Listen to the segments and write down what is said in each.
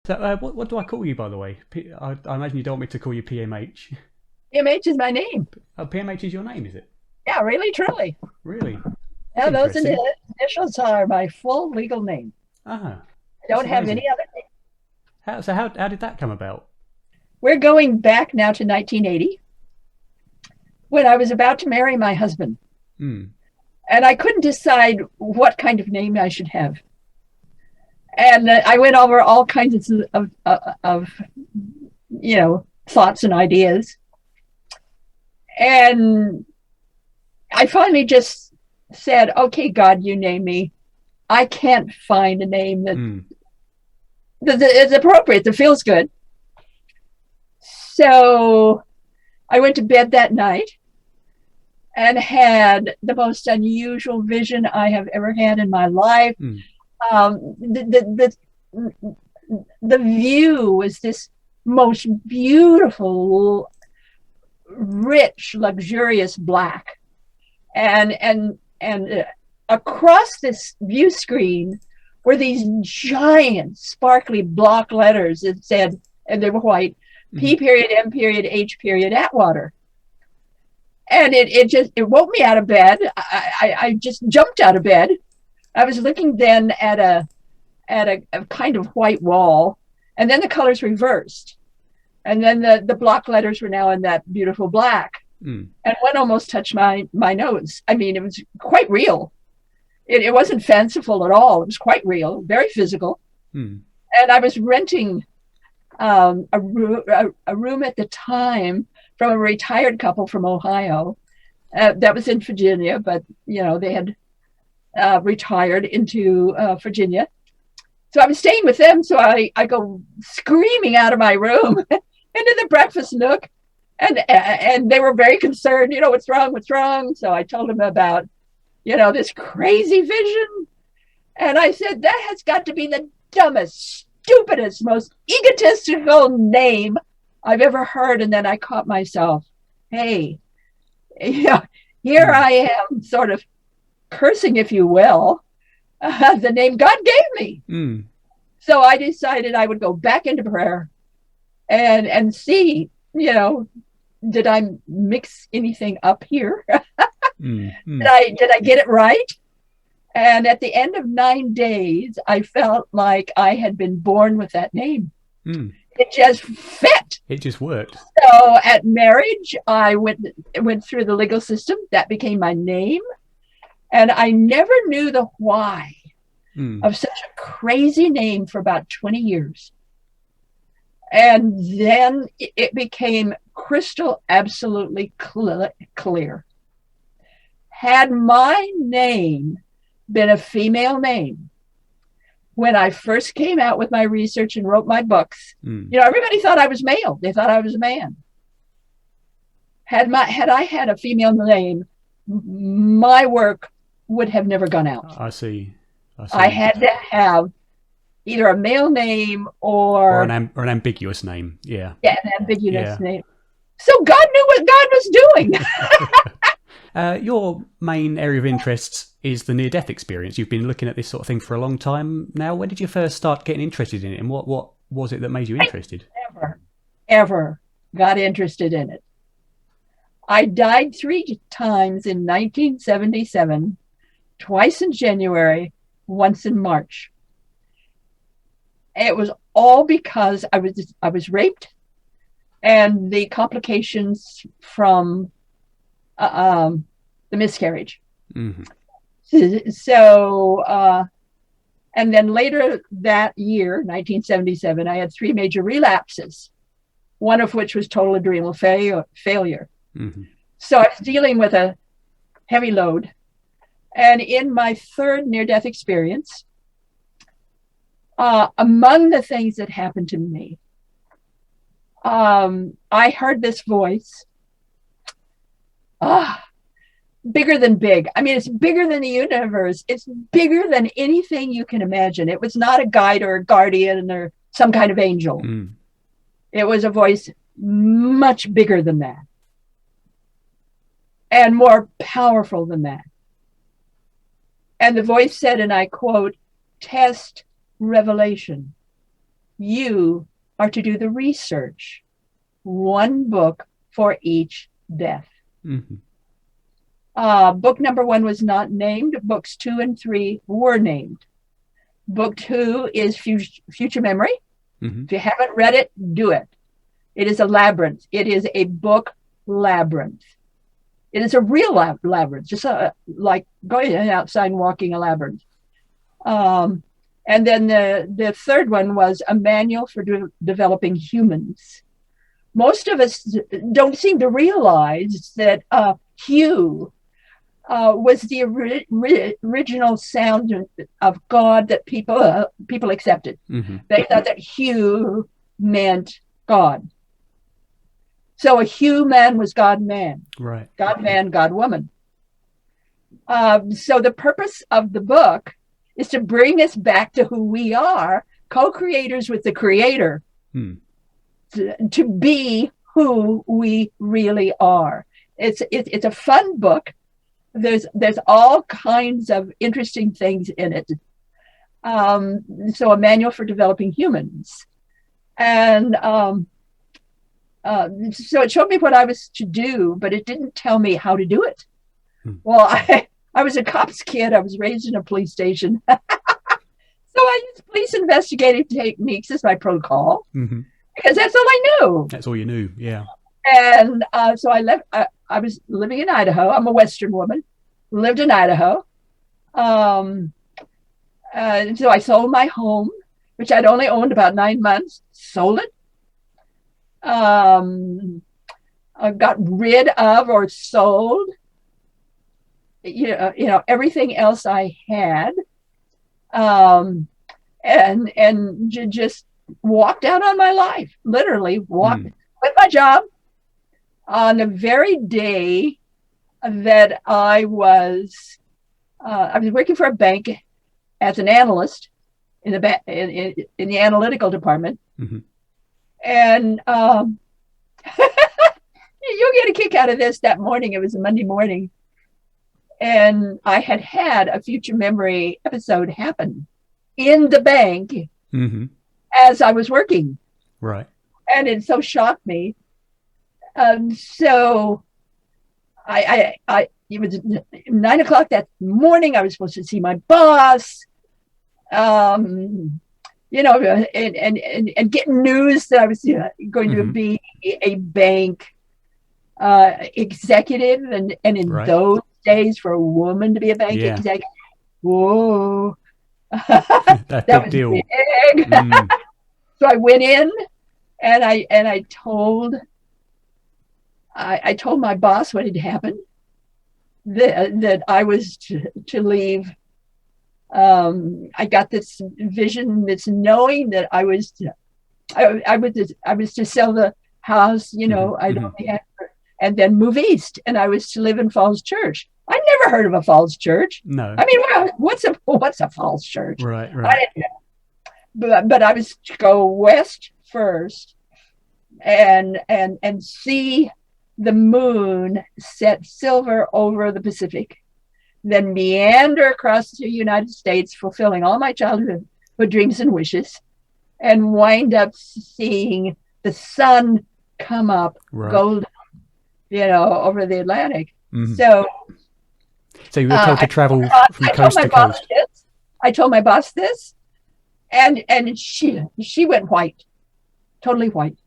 So, what do I call you, by the way? I imagine you don't want me to call you PMH. PMH is my name. Oh, PMH is your name, is it? Yeah, really, truly. Really? That's Yeah, those interesting. initials are my full legal name. Ah, I that's don't have amazing. any other name. How did that come about? We're going back now to 1980 when I was about to marry my husband. Hmm. And I couldn't decide what kind of name I should have. And I went over all kinds of thoughts and ideas. And I finally just said, okay, God, you name me. I can't find a name Hmm. that is appropriate, that feels good. So I went to bed that night and had the most unusual vision I have ever had in my life. Hmm. The view was this most beautiful, rich, luxurious black, and across this view screen were these giant, sparkly block letters that said, and they were white, Hmm. P period, M period, H period, Atwater. And it woke me out of bed. I just jumped out of bed. I was looking then at a kind of white wall, and then the colors reversed, and then the block letters were now in that beautiful black, Hmm. and one almost touched my nose. I mean, it was quite real. It wasn't fanciful at all. It was quite real, very physical. Hmm. And I was renting a room at the time from a retired couple from Ohio that was in Virginia, but they had retired into Virginia. So I was staying with them. So I go screaming out of my room into the breakfast nook, and they were very concerned. What's wrong? What's wrong? So I told them about this crazy vision, and I said that has got to be the dumbest, stupidest, most egotistical name I've ever heard. And then I caught myself, hey, yeah, here Hmm. I am, sort of cursing, if you will, the name God gave me. Hmm. So I decided I would go back into prayer and see, did I mix anything up here? did Hmm. Hmm. I get it right? And at the end of 9 days, I felt like I had been born with that name. Hmm. It just fit. It just worked. So at marriage, I went through the legal system. That became my name, and I never knew the why Hmm. of such a crazy name for about 20 years. And then it became crystal absolutely clear. Had my name been a female name when I first came out with my research and wrote my books, Hmm. everybody thought I was male. They thought I was a man. Had I had a female name, my work would have never gone out. I see. I I see. had to have either a male name or, Or an ambiguous name. Yeah. yeah, an ambiguous Yeah. name. So God knew what God was doing. Your main area of interest is the near-death experience. You've been looking at this sort of thing for a long time now. When did you first start getting interested in it, and what was it that made you I interested? never, ever got interested in it. I died 3 times in 1977, twice in January, once in March. It was all because I was raped, and the complications from the miscarriage. Hmm. So, and then later that year, 1977, I had 3 major relapses, one of which was total adrenal failure. Hmm. So I was dealing with a heavy load. And in my third near death experience, among the things that happened to me, I heard this voice, ah, bigger than big. I mean, it's bigger than the universe. It's bigger than anything you can imagine. It was not a guide or a guardian or some kind of angel. Mm. It was a voice much bigger than that and more powerful than that. And the voice said, and I quote, test revelation. You are to do the research. One book for each death. Mm-hmm. Book number 1 was not named. Books 2 and 3 were named. Book 2 is Future Memory. Mm-hmm. If you haven't read it, do it. It is a labyrinth. It is a book labyrinth. It is a real labyrinth, just like going outside and walking a labyrinth. And then the third one was a manual for developing humans. Most of us don't seem to realize that Hugh was the original sound of God that people accepted. Mm-hmm. They thought that Hugh meant God. So a Hugh man was God man. Right. God man, God woman. So the purpose of the book is to bring us back to who we are, co-creators with the Creator, to be who we really are. It's a fun book. There's all kinds of interesting things in it. So a manual for developing humans. And so it showed me what I was to do, but it didn't tell me how to do it. Well, I was a cop's kid. I was raised in a police station. So I used police investigative techniques as my protocol, because that's all I knew. That's all you knew, yeah. And so I left. I was living in Idaho. I'm a Western woman. Lived in Idaho. So I sold my home, which I'd only owned about 9 months. Sold it. I got rid of or sold, everything else I had, and just walked out on my life. Literally quit my job on the very day that I was working for a bank as an analyst in the analytical department. Mm-hmm. And you'll get a kick out of this. That morning, it was a Monday morning, and I had a future memory episode happen in the bank as I was working. Right. And it so shocked me. So it was 9 o'clock that morning. I was supposed to see my boss. And getting news that I was going to be a bank executive, and in those days, for a woman to be a bank executive, whoa, that was deal. Big. So I went in, and I told my boss what had happened, that I was to leave. I got this vision, this knowing that I was to sell the house, I'd only had, and then move east, and I was to live in Falls Church. I'd never heard of a Falls Church. No. I mean, what's a Falls Church? Right. I didn't know. But I was to go west first, and see the moon set silver over the Pacific, then meander across the United States, fulfilling all my childhood dreams and wishes, and wind up seeing the sun come up golden, over the Atlantic. So you were told to travel from coast to coast. I told my boss this, and she went white, totally white.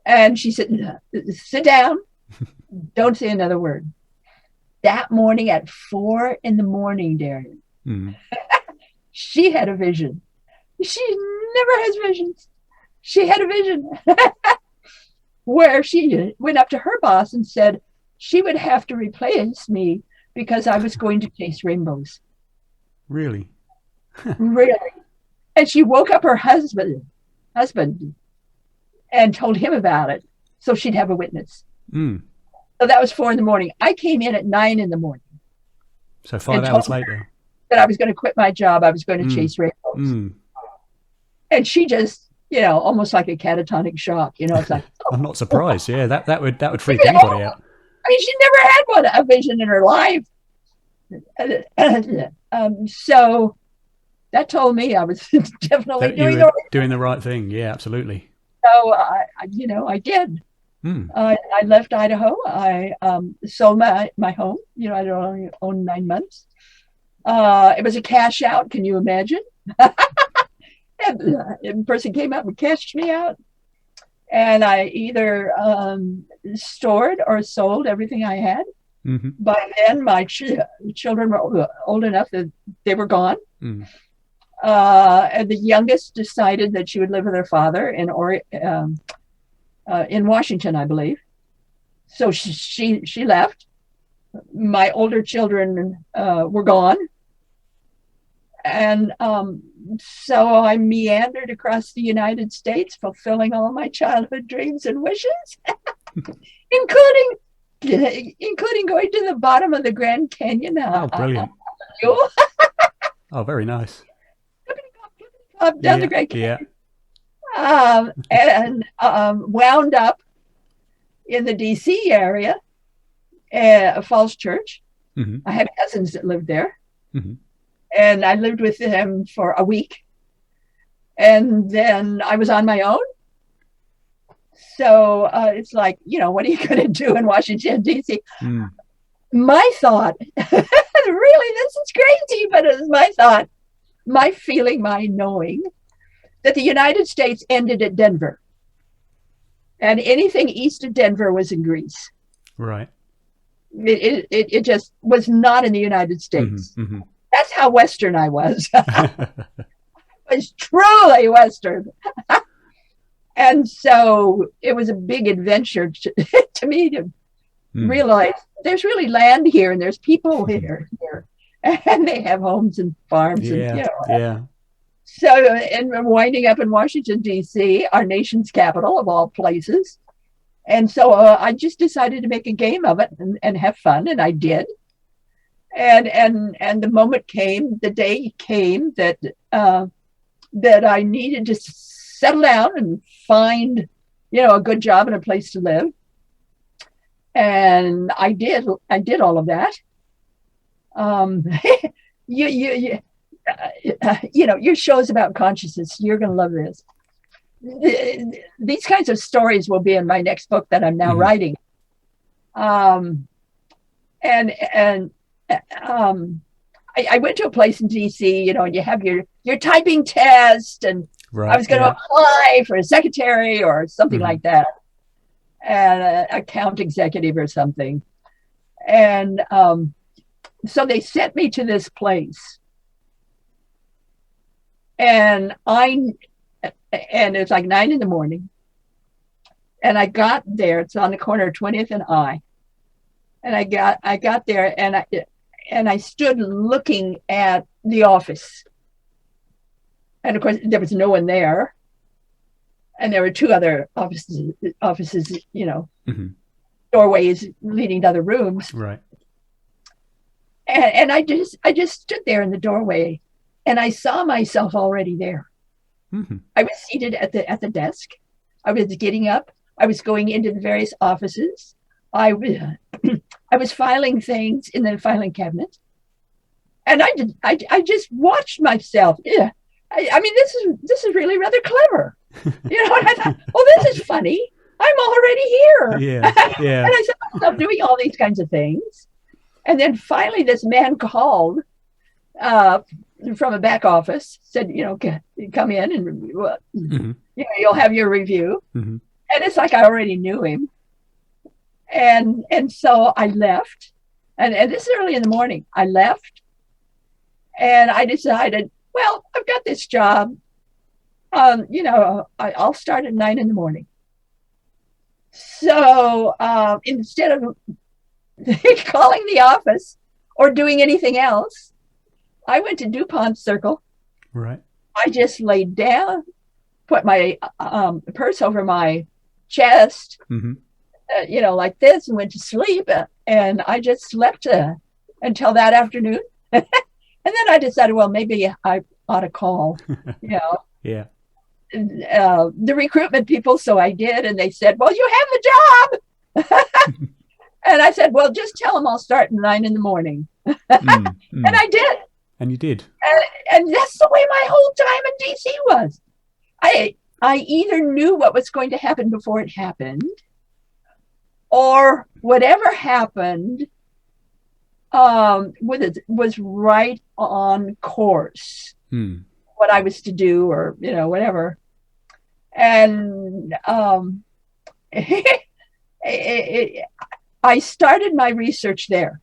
And she said, sit down, don't say another word. That morning at 4 a.m, Darian, she had a vision. She never has visions. She had a vision where she went up to her boss and said she would have to replace me because I was going to chase rainbows. Really? Really. And she woke up her husband and told him about it, so she'd have a witness. So that was 4 a.m. I came in at 9 a.m. So 5 hours later. That I was going to quit my job. I was going to chase rainbows. And she just, almost like a catatonic shock. It's like, I'm not surprised. Yeah, that would freak anybody out. I mean, she never had a vision in her life. So that told me I was definitely That you doing were the right. doing the right thing. Yeah, absolutely. So I did. Mm. I left Idaho. I sold my home. I only owned 9 months. It was a cash out. Can you imagine? And a person came up and cashed me out, and I either stored or sold everything I had. Mm-hmm. By then, my children were old enough that they were gone. Mm. And the youngest decided that she would live with her father in Washington, I believe. So she left. My older children were gone. And so I meandered across the United States, fulfilling all my childhood dreams and wishes, including going to the bottom of the Grand Canyon. Oh, brilliant. Oh, very nice. Up down the Grand Canyon. And wound up in the D.C. area, Falls Church. Mm-hmm. I had cousins that lived there. Mm-hmm. And I lived with them for a week. And then I was on my own. So it's like, what are you going to do in Washington, D.C.? Mm. My thought, really, this is crazy, but it was my thought, my feeling, my knowing that the United States ended at Denver. And anything east of Denver was in Greece. Right. It just was not in the United States. Mm-hmm. Mm-hmm. That's how Western I was. I was truly Western. And so it was a big adventure to me to realize there's really land here and there's people here. And they have homes and farms. Yeah. And, Yeah. So, and winding up in Washington, D.C., our nation's capital of all places. And so I just decided to make a game of it and have fun. And I did. And the moment came, the day came that I needed to settle down and find, a good job and a place to live. And I did all of that. Your show is about consciousness. You're going to love this. These kinds of stories will be in my next book that I'm now writing. I went to a place in DC, and you have your typing test, and right, I was going to apply for a secretary or something like that, and an account executive or something. And so they sent me to this place, and it's like 9 a.m, and I got there. It's on the corner of 20th and I. And I got there, and I stood looking at the office. And of course, there was no one there. And there were 2 other offices, doorways leading to other rooms. Right. And I just stood there in the doorway, and I saw myself already there. Mm-hmm. I was seated at the desk. I was getting up. I was going into the various offices. I was filing things in the filing cabinet, and I just watched myself. Yeah, I mean, this is really rather clever, And I thought, well, this is funny. I'm already here. Yeah. And I said, I'm doing all these kinds of things, and then finally, this man called from a back office, said, come in and you'll have your review, and it's like I already knew him. And so I left, and this is early in the morning. I left, and I decided, well, I've got this job. I'll start at 9 a.m. So instead of calling the office or doing anything else, I went to DuPont Circle. Right. I just laid down, put my purse over my chest. Like this, and went to sleep, and I just slept until that afternoon. And then I decided, well, maybe I ought to call, Yeah. The recruitment people. So I did, and they said, well, you have the job. And I said, well, just tell them I'll start at 9 a.m. And I did. And you did. And that's the way my whole time in DC was. I either knew what was going to happen before it happened, or whatever happened was right on course. What I was to do, or whatever. And I started my research there,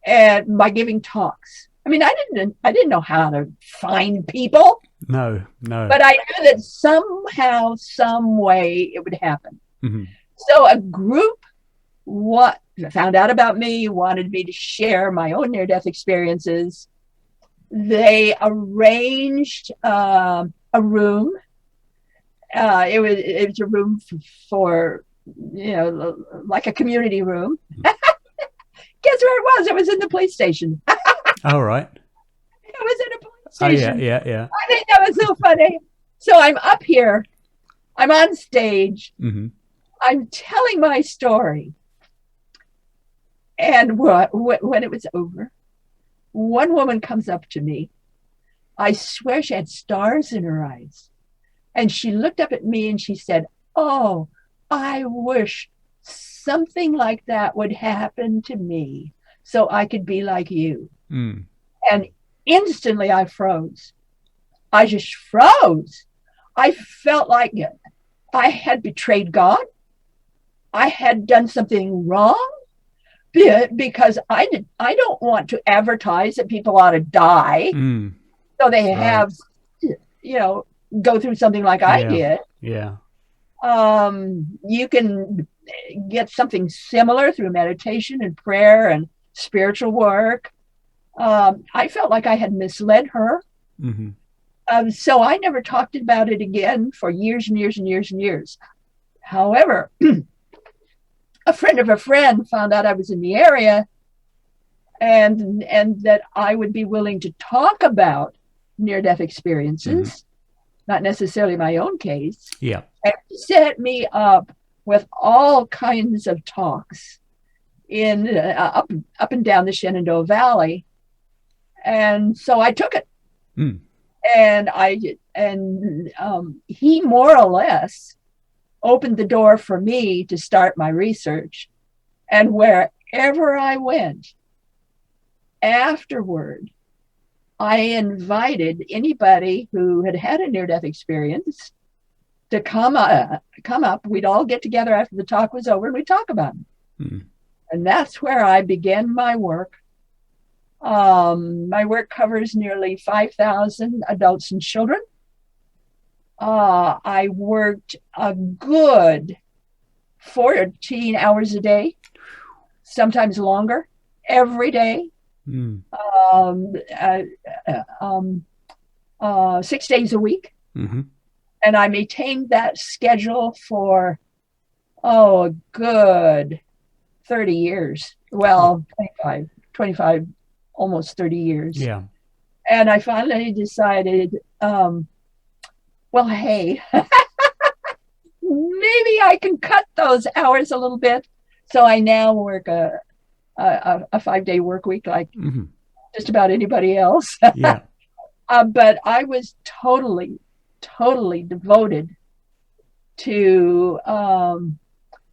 and by giving talks. I mean, I didn't know how to find people. No. But I knew that somehow, some way, it would happen. So a group found out about me, wanted me to share my own near-death experiences. They arranged a room. It was a room for like a community room. Guess where it was? It was in the police station. All right. It was in a police station. Oh, yeah. I think that was so funny. So I'm up here. I'm on stage. I'm telling my story. And when it was over, one woman comes up to me. I swear she had stars in her eyes. And she looked up at me and she said, "Oh, I wish something like that would happen to me so I could be like you." And instantly I froze. I just froze. I felt like I had betrayed God. I had done something wrong, because I don't want to advertise that people ought to die. So they have, go through something like I did. Yeah. You can get something similar through meditation and prayer and spiritual work. I felt like I had misled her. So I never talked about it again for years and years and years and years. However, a friend of a friend found out I was in the area, and that I would be willing to talk about near-death experiences, not necessarily my own case. Yeah. And set me up with all kinds of talks in up and down the Shenandoah Valley. And so I took it. And he more or less opened the door for me to start my research. And wherever I went afterward, I invited anybody who had had a near-death experience to come up. We'd all get together after the talk was over and we'd talk about it. And that's where I began my work. My work covers nearly 5,000 adults and children. I worked a good 14 hours a day, sometimes longer, every day. 6 days a week. And I maintained that schedule for, a good 30 years. Well, 25, almost 30 years. Yeah. And I finally decided, well, hey, maybe I can cut those hours a little bit. So I now work a 5-day work week like just about anybody else. Yeah. But I was totally devoted to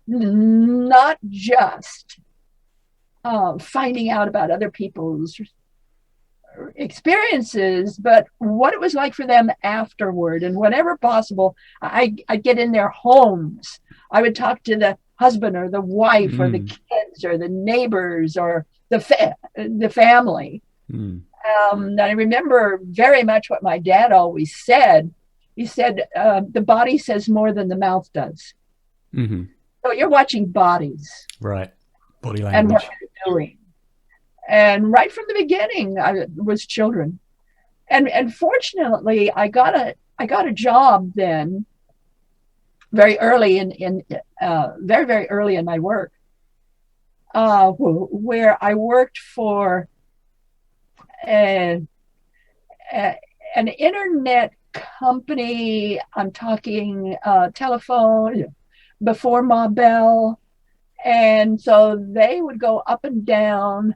not just finding out about other people's experiences, but what it was like for them afterward. And whenever possible, I'd get in their homes. I would talk to the husband or the wife or the kids or the neighbors or the family. And I remember very much what my dad always said. He said, the body says more than the mouth does. So you're watching bodies. Right. Body language. And what they're doing. And right from the beginning, I was children. And fortunately, I got a job then very early very early in my work, where I worked for an internet company. I'm talking telephone before Ma Bell. And so they would go up and down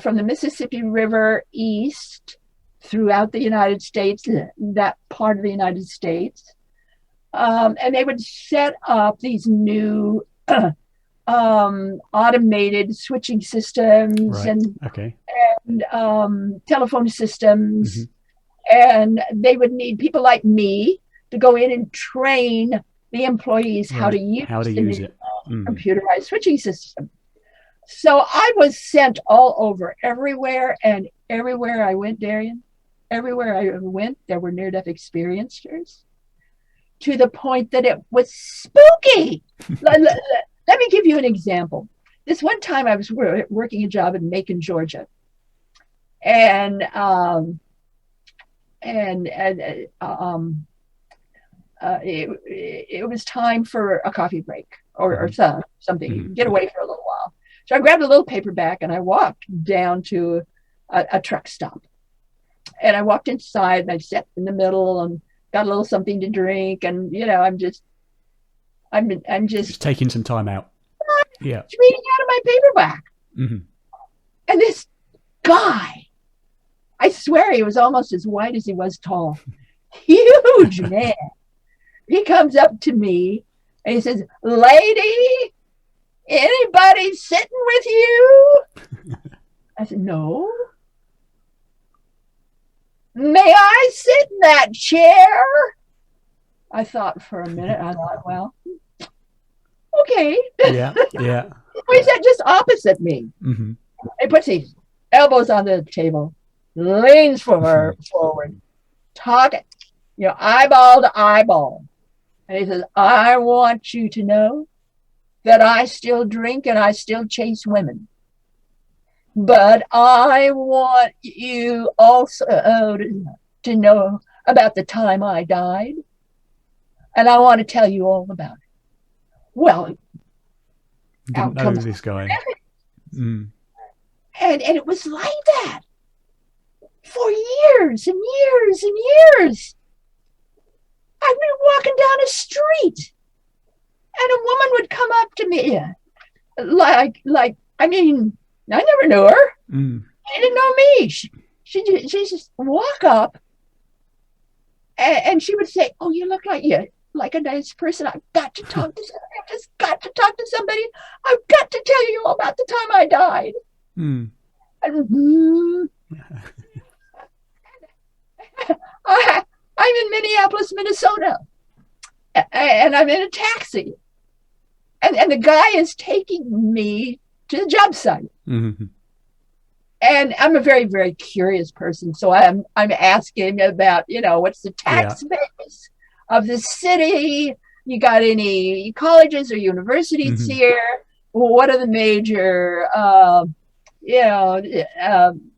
from the Mississippi River east throughout the United States, that part of the United States. And they would set up these new automated switching systems and telephone systems. And they would need people like me to go in and train the employees how to use it. Computerized switching system. So I was sent all over, everywhere, and everywhere I went, Darian, everywhere I went, there were near-death experiencers, to the point that it was spooky. Let me give you an example. This one time I was working a job in Macon, Georgia, and it was time for a coffee break or something, get away for a little while. So I grabbed a little paperback and I walked down to a truck stop. And I walked inside and I sat in the middle and got a little something to drink. And, I'm just taking some time out. Yeah. Reading out of my paperback. And this guy, I swear he was almost as white as he was tall. Huge man. He comes up to me and he says, "Lady, anybody sitting with you?" I said, "No." "May I sit in that chair?" I thought for a minute. I thought, well, okay. Yeah. He sat just opposite me. He puts his elbows on the table, leans forward, talking, eyeball to eyeball. And he says, "I want you to know that I still drink and I still chase women. But I want you also to know about the time I died. And I want to tell you all about it." Well, didn't know this guy. And it was like that for years and years and years. I'd been walking down a street and a woman would come up to me I never knew her. She didn't know me. She just walk up and she would say, "Oh, you look like a nice person. I've got to talk to somebody. I've just got to talk to somebody. I've got to tell you all about the time I died." I'm in Minneapolis, Minnesota, and I'm in a taxi, and the guy is taking me to the job site. And I'm a very, very curious person, so I'm asking about, what's the tax base of the city? You got any colleges or universities here? What are the major, the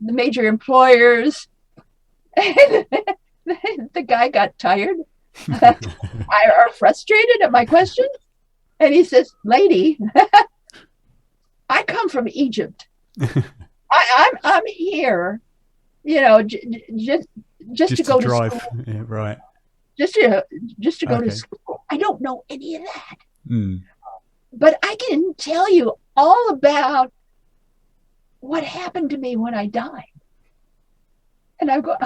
major employers? The guy got tired or frustrated at my question, and he says, "Lady, I come from Egypt. I'm here, just to go to drive. school. Yeah, right. Just to go to school. I don't know any of that, but I can tell you all about what happened to me when I died." And I go,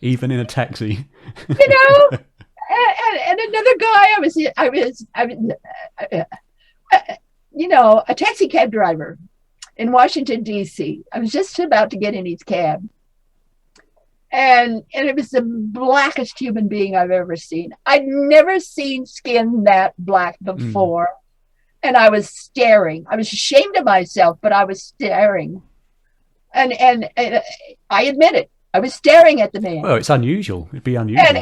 even in a taxi. And another guy, a taxi cab driver in Washington, D.C. I was just about to get in his cab. And it was the blackest human being I've ever seen. I'd never seen skin that black before. And I was staring. I was ashamed of myself, but I was staring. And I admit it. I was staring at the man. Well, it's unusual. It'd be unusual. And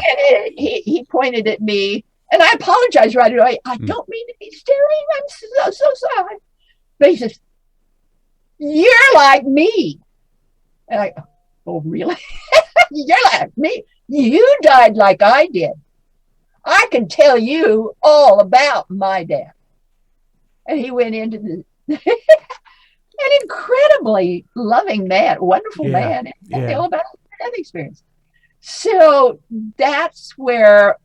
he pointed at me, and I apologized right away. "I don't mean to be staring. I'm so sorry." But he says, "You're like me." And I go, "Oh, really?" "You're like me. You died like I did. I can tell you all about my death." And he went into an incredibly loving man, wonderful man, and all about his death experience. So that's where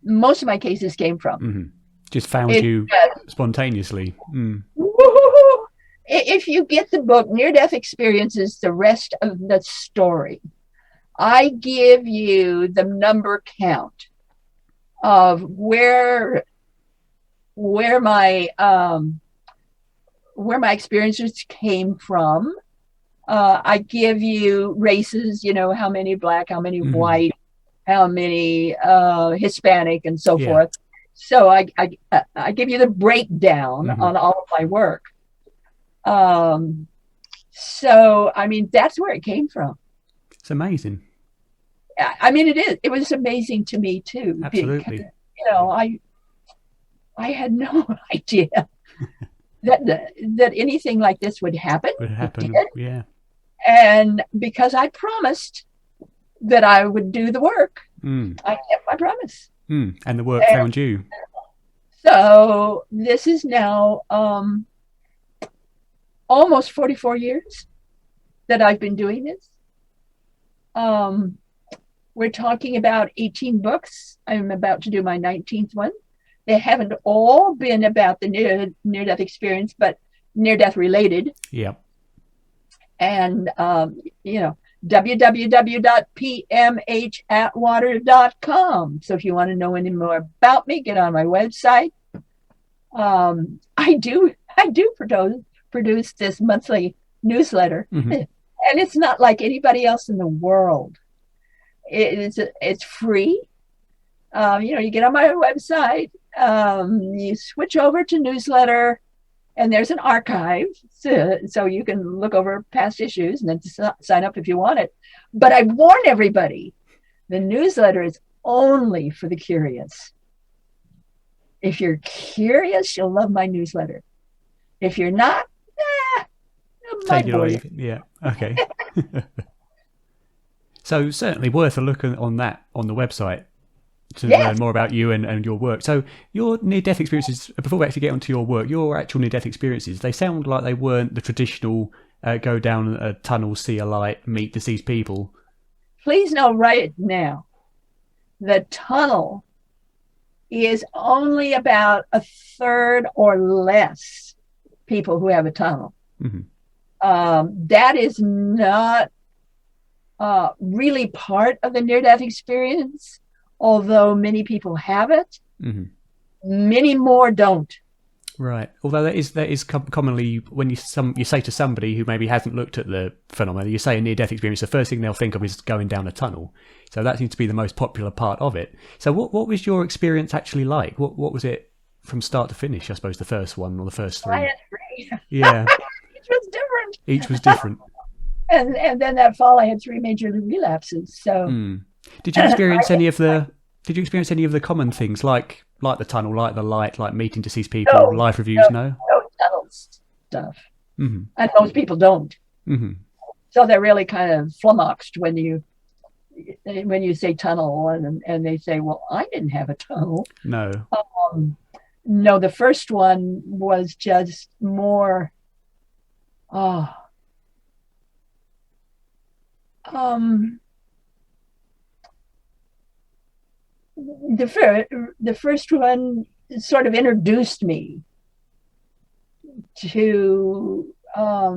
most of my cases came from. Just found you spontaneously. Woo-hoo-hoo. If you get the book, Near Death Experiences, the rest of the story, I give you the number count of where my experiences came from. I give you races, how many black, how many Hmm. white, how many Hispanic, and so Yeah. forth. So I give you the breakdown Hmm. on all of my work. Um, so I mean that's where it came from. It's amazing. I mean it is. It was amazing to me too because Absolutely. I had no idea that that anything like this would happen. Would It did, happen. Yeah. and because I promised that I would do the work, Mm. I kept my promise. Mm. And the work And found you. so this is now almost 44 years that I've been doing this. Um, we're talking about 18 books. I'm about to do my 19th one. They haven't all been about the near death experience, but near death related. Yeah. And, www.pmhatwater.com. So if you want to know any more about me, get on my website. I do produce this monthly newsletter, Hmm. and it's not like anybody else in the world. It's free. You get on my website, you switch over to newsletter, and there's an archive, so you can look over past issues and then sign up if you want it. But I warn everybody, the newsletter is only for the curious. If you're curious, you'll love my newsletter. If you're not, it Take might it or bore you. leave it. Yeah. Okay. So certainly worth a look on that on the website to Yes, learn more about you and your work. So your near-death experiences, before we actually get onto your work, your actual near-death experiences, they sound like they weren't the traditional go down a tunnel, see a light, meet deceased people. please know right now, the tunnel is only about a third or less people who have a tunnel. Hmm. That is not really part of the near death experience, although many people have it. Hmm. Many more don't. Right. Although that is commonly when you say to somebody who maybe hasn't looked at the phenomenon, you say a near-death experience, the first thing they'll think of is going down a tunnel. So that seems to be the most popular part of it. So what was your experience actually like? What was it from start to finish? I suppose the first one or the first I three. had three. Yeah. It was different. Each was different. And then that fall, I had three major relapses. So Mm. Did you I experience any of the Did you experience any of the common things like the tunnel, like the light, like meeting deceased people, no, life reviews? no, No. no tunnel stuff. Hmm. And most people don't. Hmm. So they're really kind of flummoxed when you say tunnel, and they say, well, I didn't have a tunnel. No. Um, no, the first one was just more, oh, um, the first one sort of introduced me to a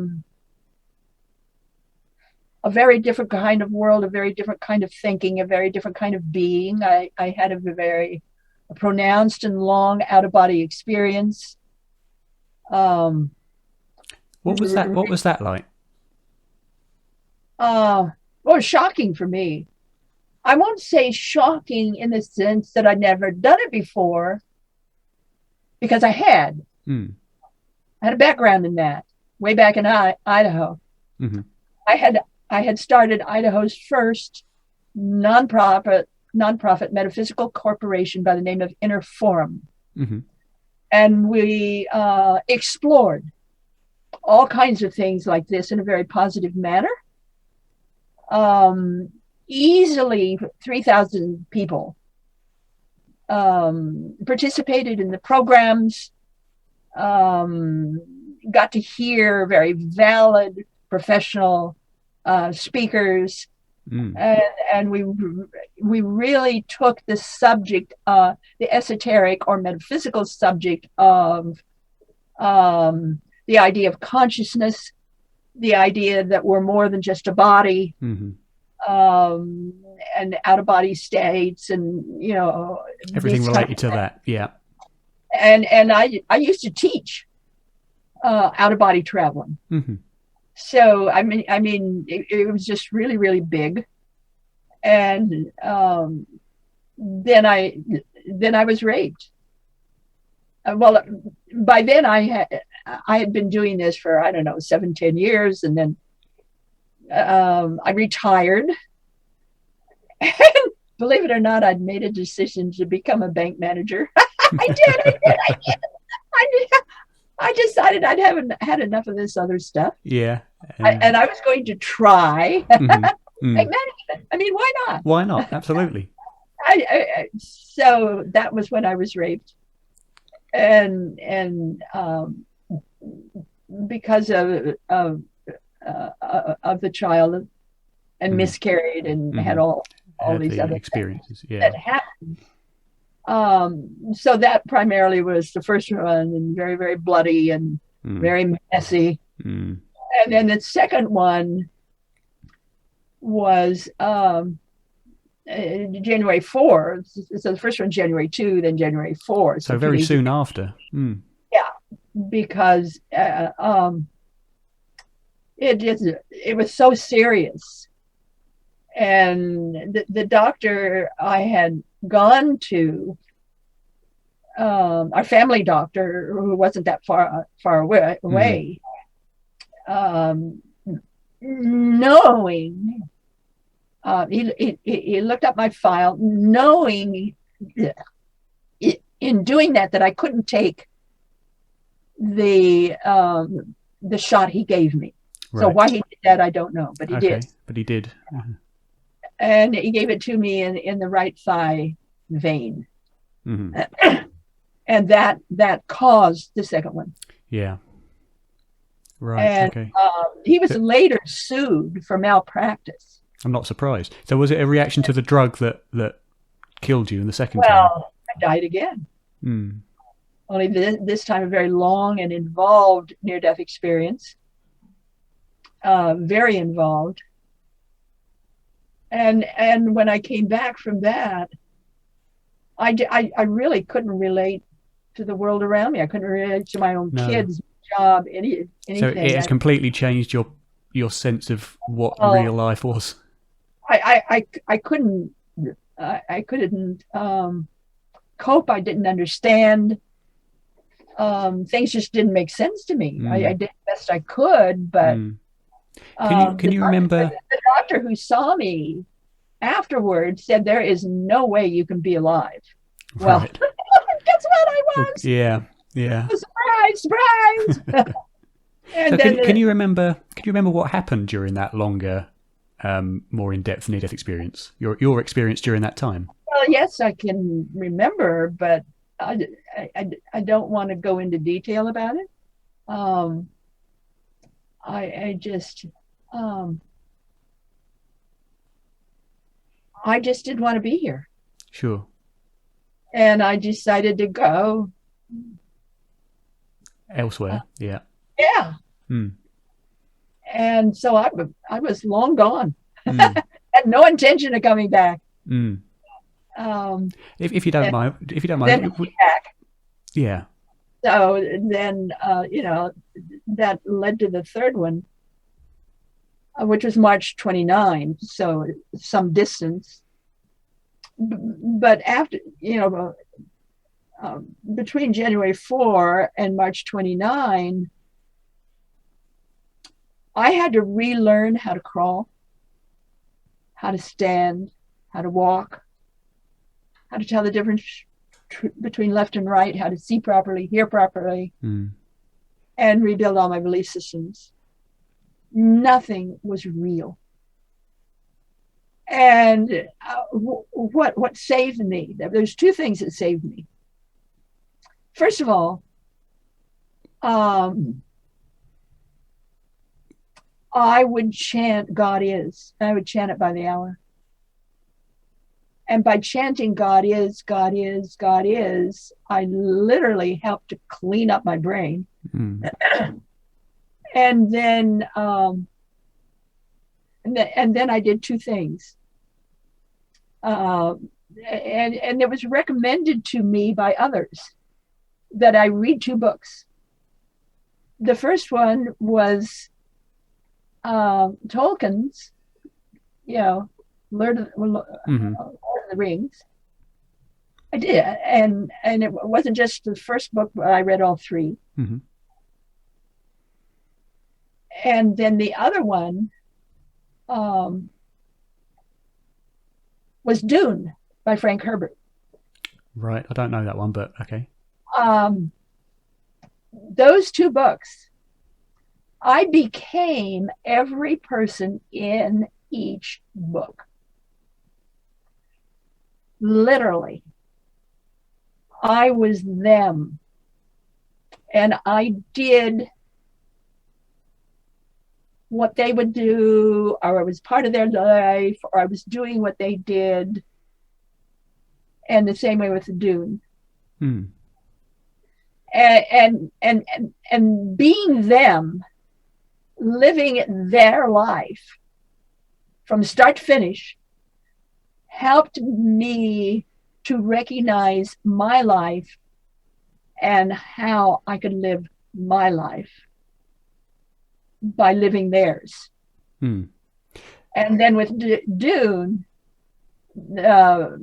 very different kind of world, a very different kind of thinking, a very different kind of being. I had a very pronounced and long out of body experience. Um, What was that? What was that like? well, shocking for me. I won't say shocking in the sense that I'd never done it before, because I had. Mm. I had a background in that way back in Idaho. Hmm. I had I had started Idaho's first nonprofit nonprofit metaphysical corporation by the name of Inner Forum, Hmm. and we explored all kinds of things like this in a very positive manner. Um, Easily 3,000 people participated in the programs, got to hear very valid professional speakers, Mm. and we really took the subject, the esoteric or metaphysical subject of the idea of consciousness, the idea that we're more than just a body, and out of body states, and everything related to that. Yeah. And I used to teach out of body traveling. So I mean, it was just really, really big. And then I was raped. Well, by then I had been doing this for, I don't know, 7-10 years, and then I retired. And believe it or not, I'd made a decision to become a bank manager. I did. I decided I'd haven't had enough of this other stuff. Yeah. And I was going to try bank management. I mean, why not? Why not? Absolutely. So that was when I was raped. And because of the child, and miscarried, and had all these other experiences that happened. So that primarily was the first one, and very, very bloody and very messy. And then the second one was January 4th. So the first one, January 2, then January 4th. So very soon after. Yeah, because it was so serious. And the doctor I had gone to, our family doctor, who wasn't that far away, knowing, he looked up my file, knowing in doing that I couldn't take the shot he gave me. Right. So why he did that, I don't know, but he did. But he did. And he gave it to me in the right thigh vein. And that caused the second one. Yeah. Right. And okay. He was later sued for malpractice. I'm not surprised. So was it a reaction to the drug that killed you in the second time? Well, I died again. Only this time a very long and involved near-death experience. Very involved. And when I came back from that, I really couldn't relate to the world around me. I couldn't relate to my own kids, job, anything. So it has completely changed your sense of what real life was. I couldn't cope. I didn't understand. Things just didn't make sense to me. I did the best I could, but can you remember the doctor who saw me afterwards said there is no way you can be alive. Right. Well, guess what I was? Yeah. Surprise. And so then can you remember what happened during that longer, more in-depth near-death experience? Your experience during that time? Well, yes, I can remember, but I don't want to go into detail about it. I just didn't want to be here. Sure. And I decided to go elsewhere. Yeah. And so I was long gone. Had no intention of coming back. If you don't mind, then back. Yeah. So then, that led to the third one, which was March 29. So some distance. But after, between January 4 and March 29, I had to relearn how to crawl, how to stand, how to walk, how to tell the difference between left and right, how to see properly, hear properly, and rebuild all my belief systems. Nothing was real. And what saved me? There's two things that saved me. First of all, I would chant God is. I would chant it by the hour. And by chanting God is, God is, God is, I literally helped to clean up my brain. And then, and then I did two things. And it was recommended to me by others that I read two books. The first one was Tolkien's, Lord of the Rings. I did, and it wasn't just the first book, but I read all three. Mm-hmm. And then the other one was Dune by Frank Herbert. Right. I don't know that one, but okay. Those two books, I became every person in each book. Literally. I was them. And I did what they would do, or I was part of their life, or I was doing what they did. And the same way with the Dune. Hmm. And being them, living their life from start to finish, helped me to recognize my life and how I could live my life by living theirs. Hmm. And then with Dune, the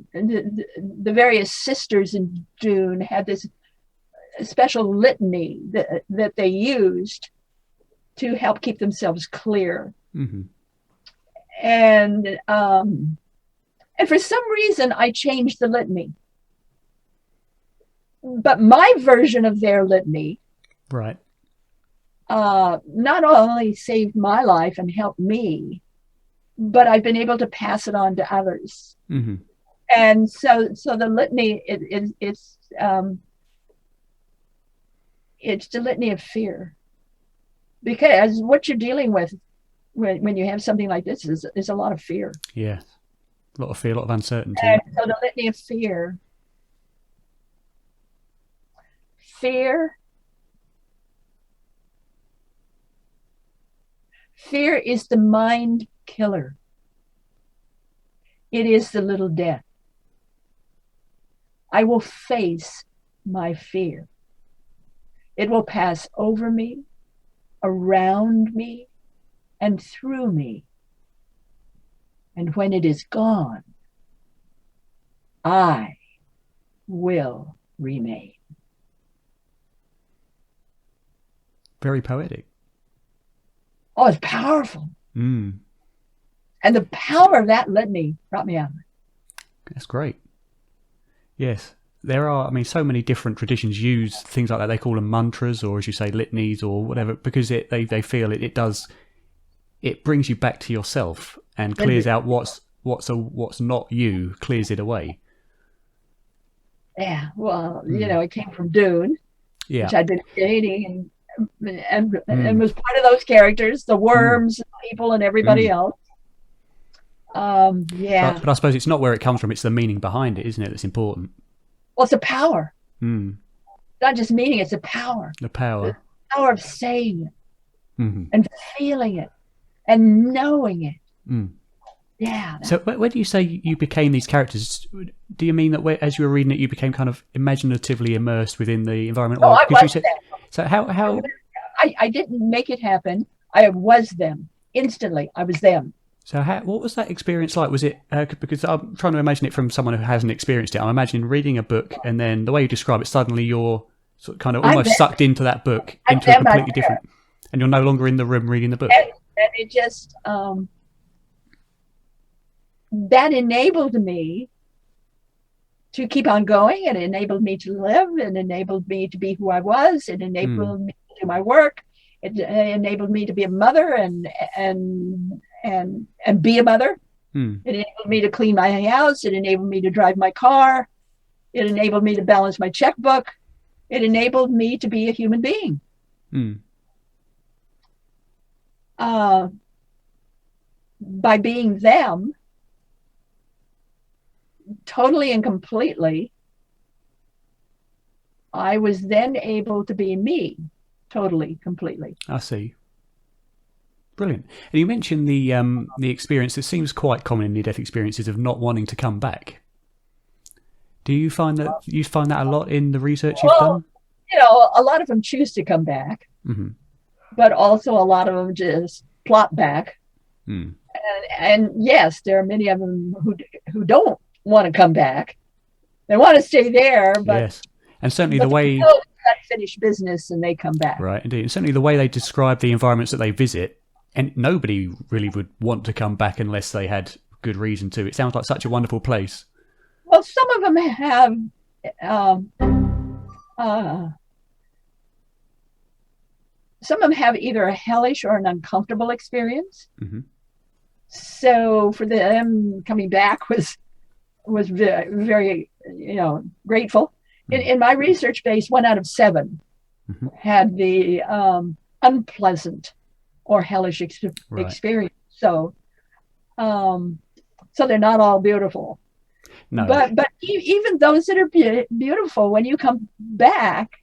various sisters in Dune had this special litany that they used to help keep themselves clear. Mm-hmm. And for some reason, I changed the litany. But my version of their litany, right, not only saved my life and helped me, but I've been able to pass it on to others. Mm-hmm. And so the litany, it's the litany of fear, because what you're dealing with when you have something like this is a lot of fear. Yeah, a lot of fear, a lot of uncertainty. And so the litany of fear is the mind killer. It is the little death. I will face my fear. It will pass over me, around me, and through me. And when it is gone, I will remain. Very poetic. Oh, it's powerful. Mm. And the power of that litany brought me out. That's great. Yes. There are, so many different traditions use things like that. They call them mantras, or as you say, litanies or whatever, because they feel it brings you back to yourself and clears out what's not you, clears it away. Yeah, well, it came from Dune, which I'd been creating and was part of those characters, the worms, people, and everybody else. Yeah. But I suppose it's not where it comes from, it's the meaning behind it, isn't it, that's important? Well, it's a power. Mm. Not just meaning, it's a power. The power. The power of saying it and feeling it and knowing it. Mm. Yeah. So when you say you became these characters, do you mean that as you were reading it, you became kind of imaginatively immersed within the environment? Oh, I was them. So how? I didn't make it happen. I was them. Instantly, I was them. So what was that experience like? Was it, because I'm trying to imagine it from someone who hasn't experienced it. I'm imagining reading a book and then the way you describe it, suddenly you're sort of kind of almost sucked into that book, into a completely different, and you're no longer in the room reading the book. And it just, that enabled me to keep on going. It enabled me to live. It enabled me to be who I was. It enabled me to do my work. It enabled me to be a mother and be a mother. It enabled me to clean my house. It enabled me to drive my car. It enabled me to balance my checkbook. It enabled me to be a human being. By being them, totally and completely, I was then able to be me, totally, completely. I see. Brilliant. And you mentioned the experience that seems quite common in near-death experiences of not wanting to come back. Do you find that a lot in the research you've done? A lot of them choose to come back, Mm-hmm. but also a lot of them just plop back. Mm. And yes, there are many of them who don't want to come back. They want to stay there, but Yes, and certainly but the way they know it's finished business and they come back. right, indeed, and certainly the way they describe the environments that they visit, and nobody really would want to come back unless they had good reason to. It sounds like such a wonderful place. Well, some of them have some of them have either a hellish or an uncomfortable experience. Mm-hmm. So for them, coming back was very, very grateful. Mm-hmm. In my research base, 1 out of 7 Mm-hmm. had the unpleasant or hellish Right. experience. So they're not all beautiful. No, But even those that are beautiful, when you come back,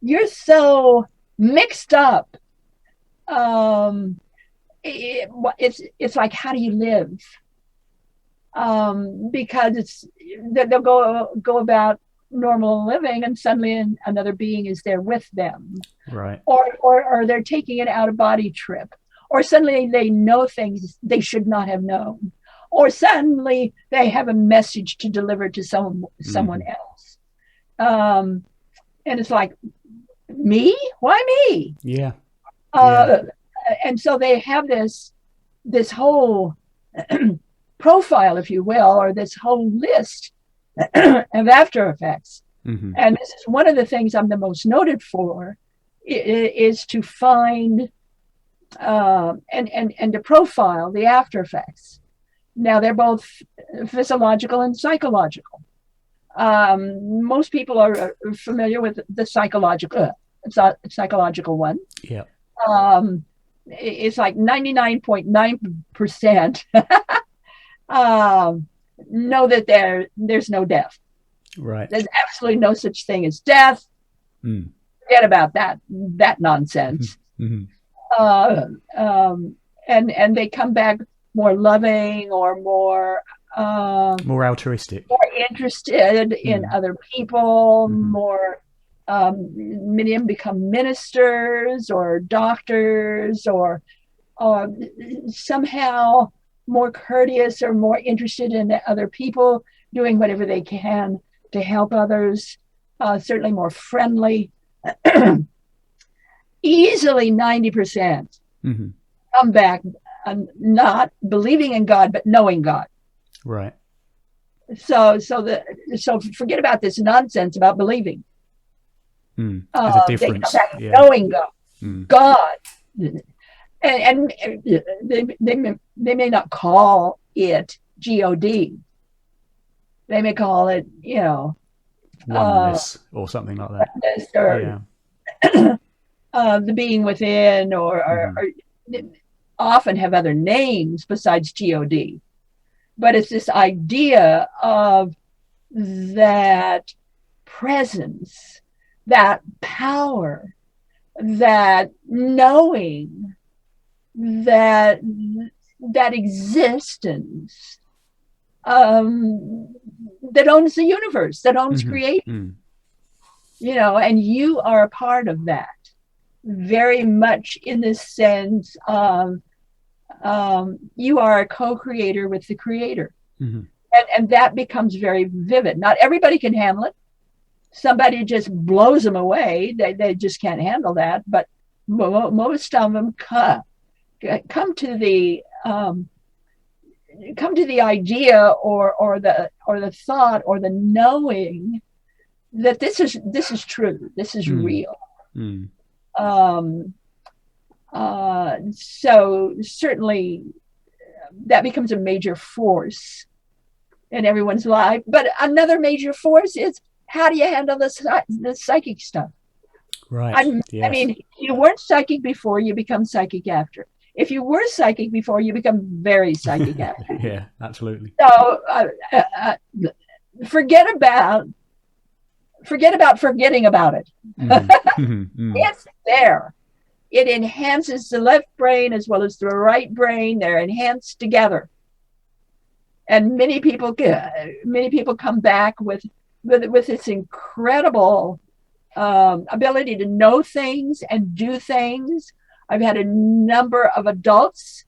you're so mixed up. It's like, how do you live? Because they'll go about normal living, and suddenly another being is there with them, right. or they're taking an out of body trip, or suddenly they know things they should not have known, or suddenly they have a message to deliver to someone else. And it's like, me? Why me? Yeah. And so they have this whole profile, if you will, or this whole list of after effects. Mm-hmm. And this is one of the things I'm the most noted for, is to find and to profile the after effects. Now, they're both physiological and psychological. Most people are familiar with the psychological one. Yeah. It's like 99.9% know that there's no death. Right. There's absolutely no such thing as death. Mm. Forget about that nonsense. Mm-hmm. And they come back more loving or more altruistic, more interested in other people, more. Many of them become ministers or doctors, or somehow more courteous or more interested in other people, doing whatever they can to help others. Certainly more friendly. Easily 90% come back not believing in God, but knowing God. Right. So forget about this nonsense about believing. There's a difference. Yeah. Knowing God, God, and they may not call it God. They may call it, oneness or something like that. Or, the being within, or often have other names besides God. But it's this idea of that presence, that power, that knowing, that existence, that owns the universe, that owns creation. And you are a part of that, very much in the sense of you are a co-creator with the creator. And that becomes very vivid. Not everybody can handle it. Somebody just blows them away. They just can't handle that. But most of them come to the idea or the thought or the knowing that this is true. This is real. So certainly that becomes a major force in everyone's life. But another major force is, how do you handle the psychic stuff? Right. I mean, you weren't psychic before, you become psychic after. If you were psychic before, you become very psychic after. Yeah, absolutely. So forget about forgetting about it. It's there. it enhances the left brain as well as the right brain. They're enhanced together. And many people come back with this incredible ability to know things and do things. I've had a number of adults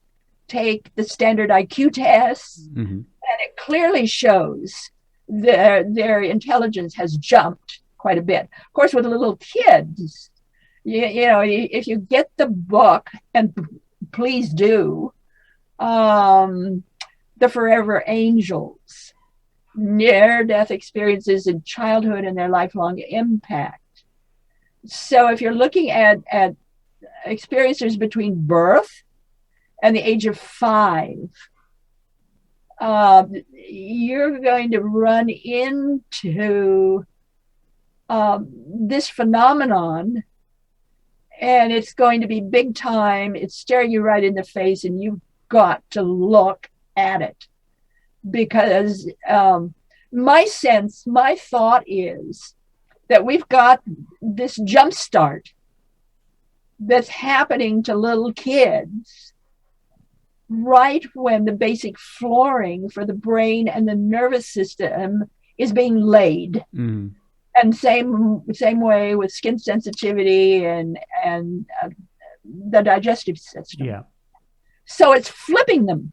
take the standard IQ tests, and it clearly shows their intelligence has jumped quite a bit. Of course, with little kids, you know, if you get the book, and please do, The Forever Angels, near-death experiences in childhood and their lifelong impact. So if you're looking at experiences between birth and the age of 5, you're going to run into this phenomenon, and it's going to be big time. It's staring you right in the face, and you've got to look at it, because my thought is that we've got this jump start that's happening to little kids right when the basic flooring for the brain and the nervous system is being laid. And same way with skin sensitivity and the digestive system. Yeah. So it's flipping them.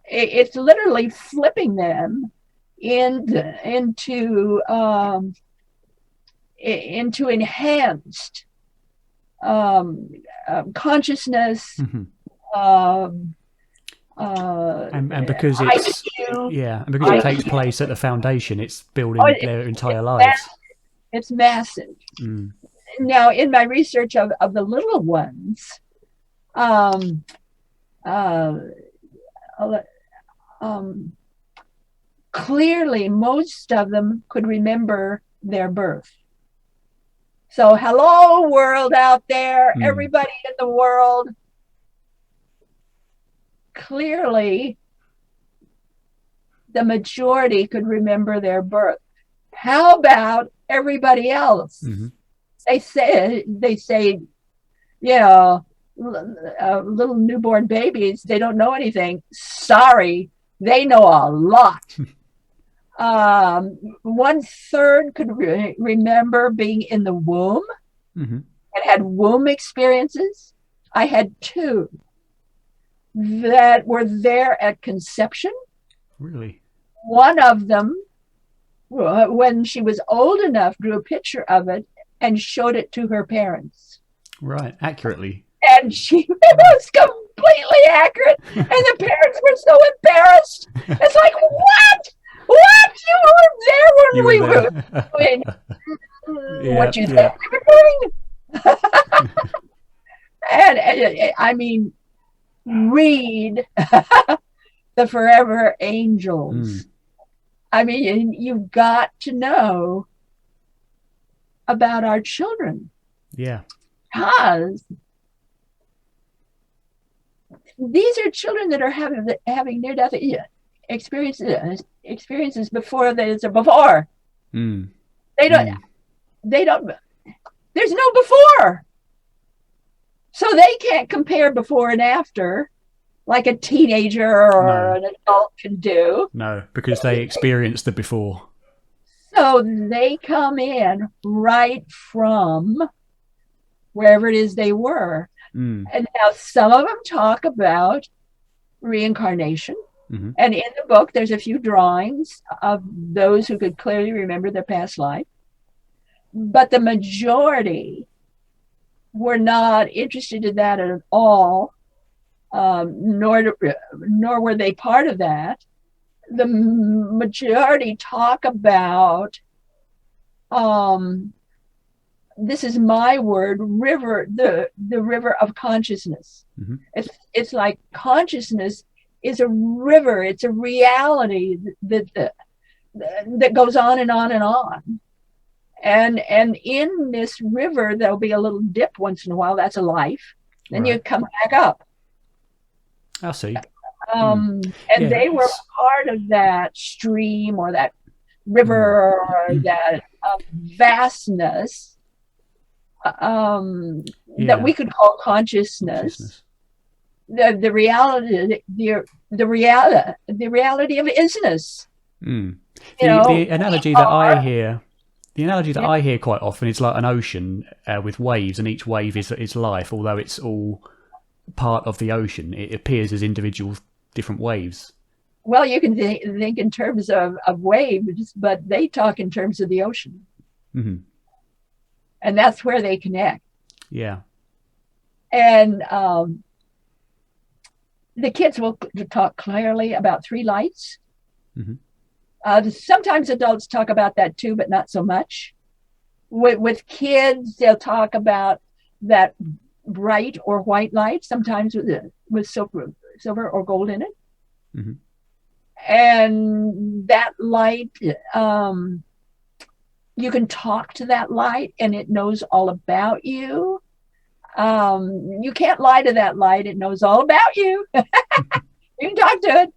It's literally flipping them into enhanced consciousness. And because it's and because it takes place at the foundation, it's building their entire lives. It's massive. Now, in my research of the little ones, clearly most of them could remember their birth. So hello, world out there, everybody in the world. Clearly, the majority could remember their birth. How about everybody else? They say, you know, little newborn babies, they don't know anything. Sorry, they know a lot. 1/3 could remember being in the womb and had womb experiences. I had 2 that were there at conception. Really? One of them, when she was old enough, drew a picture of it and showed it to her parents. Right, accurately. And it was completely accurate. And the parents were so embarrassed. It's like, what? What? You were there when we were doing what you said we were doing? And I mean, read The Forever Angels. I mean, you've got to know about our children. Yeah. Because these are children that are having near-death experiences before there's a before. They don't, there's no before. So they can't compare before and after like a teenager or an adult can do. No, because they experienced the before. So they come in right from wherever it is they were. And now some of them talk about reincarnation. And in the book, there's a few drawings of those who could clearly remember their past life. But the majority were not interested in that at all, nor were they part of that. The majority talk about, this is my word, the river of consciousness. It's like consciousness is a river. It's a reality that goes on and on and on. And in this river, there'll be a little dip once in a while. That's a life. Then you come back up. I see. They were part of that stream or that river or that vastness that we could call consciousness. The reality, the reality of isness. The analogy that I hear. The analogy that Yeah. I hear quite often is like an ocean with waves, and each wave is life. Although it's all part of the ocean, it appears as individual different waves. Well, you can think in terms of waves, but they talk in terms of the ocean. Mm-hmm. And that's where they connect. Yeah. And the kids will talk clearly about three lights. Mm-hmm. Sometimes adults talk about that too, but not so much. With kids, they'll talk about that bright or white light, sometimes with silver or gold in it. Mm-hmm. And that light, you can talk to that light and it knows all about you. You can't lie to that light. It knows all about you. You can talk to it.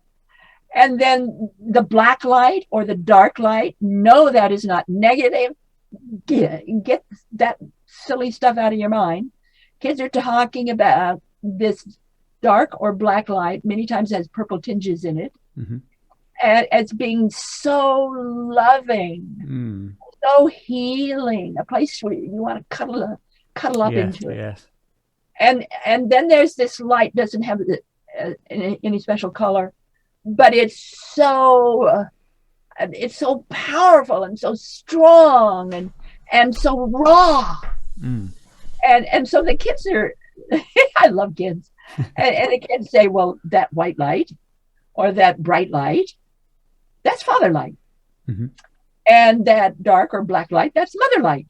And then the black light or the dark light, no, that is not negative. Get that silly stuff out of your mind. Kids are talking about this dark or black light, many times has purple tinges in it, mm-hmm. as being so loving, so healing, a place where you want to cuddle up into it. Yes. And then there's this light, doesn't have any special color, but it's so powerful and so strong and so raw. And so the kids are, I love kids. and the kids say, well, that white light or that bright light, that's father light. Mm-hmm. And that dark or black light, that's mother light.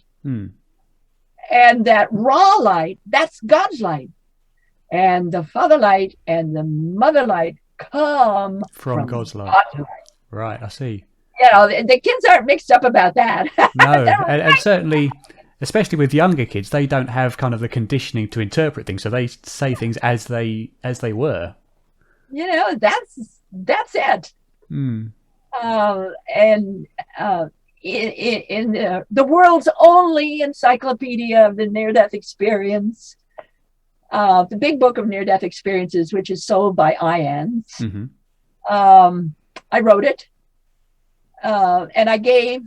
And that raw light, that's God's light. And the father light and the mother light come from God's light. Right, I see. You know, the kids aren't mixed up about that. No, and certainly, especially with younger kids, they don't have kind of the conditioning to interpret things, so they say things as they were. You know, that's it. In the world's only encyclopedia of the near-death experience, the big book of near-death experiences, which is sold by IANS. Mm-hmm. I wrote it, and I gave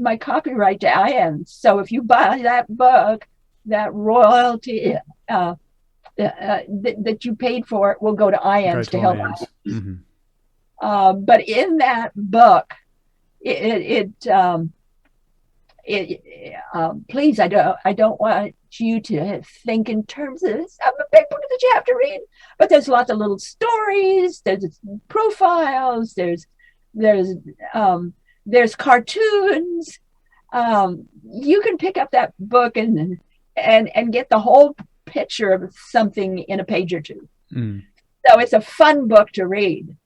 my copyright to IANS. So if you buy that book, that royalty that you paid for it will go to IANS to help us. Mm-hmm. But in that book, please, I don't want you to think in terms of this. I'm a big book that you have to read, but there's lots of little stories. There's profiles. There's cartoons. You can pick up that book and get the whole picture of something in a page or two. So it's a fun book to read.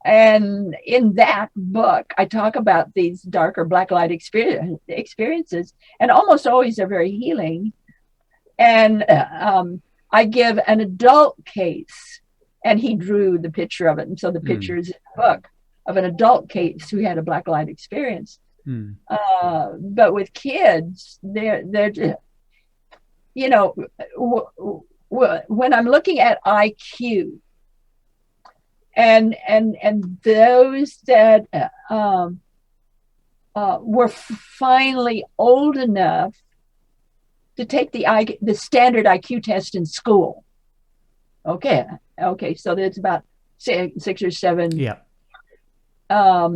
And in that book, I talk about these dark or black light experiences, and almost always they're very healing. And I give an adult case, and he drew the picture of it. And so the picture is in the book of an adult case who had a black light experience. But with kids, they're you know, when I'm looking at IQ, and those that were finally old enough to take the standard IQ test in school. Okay, so that's about 6 or 7,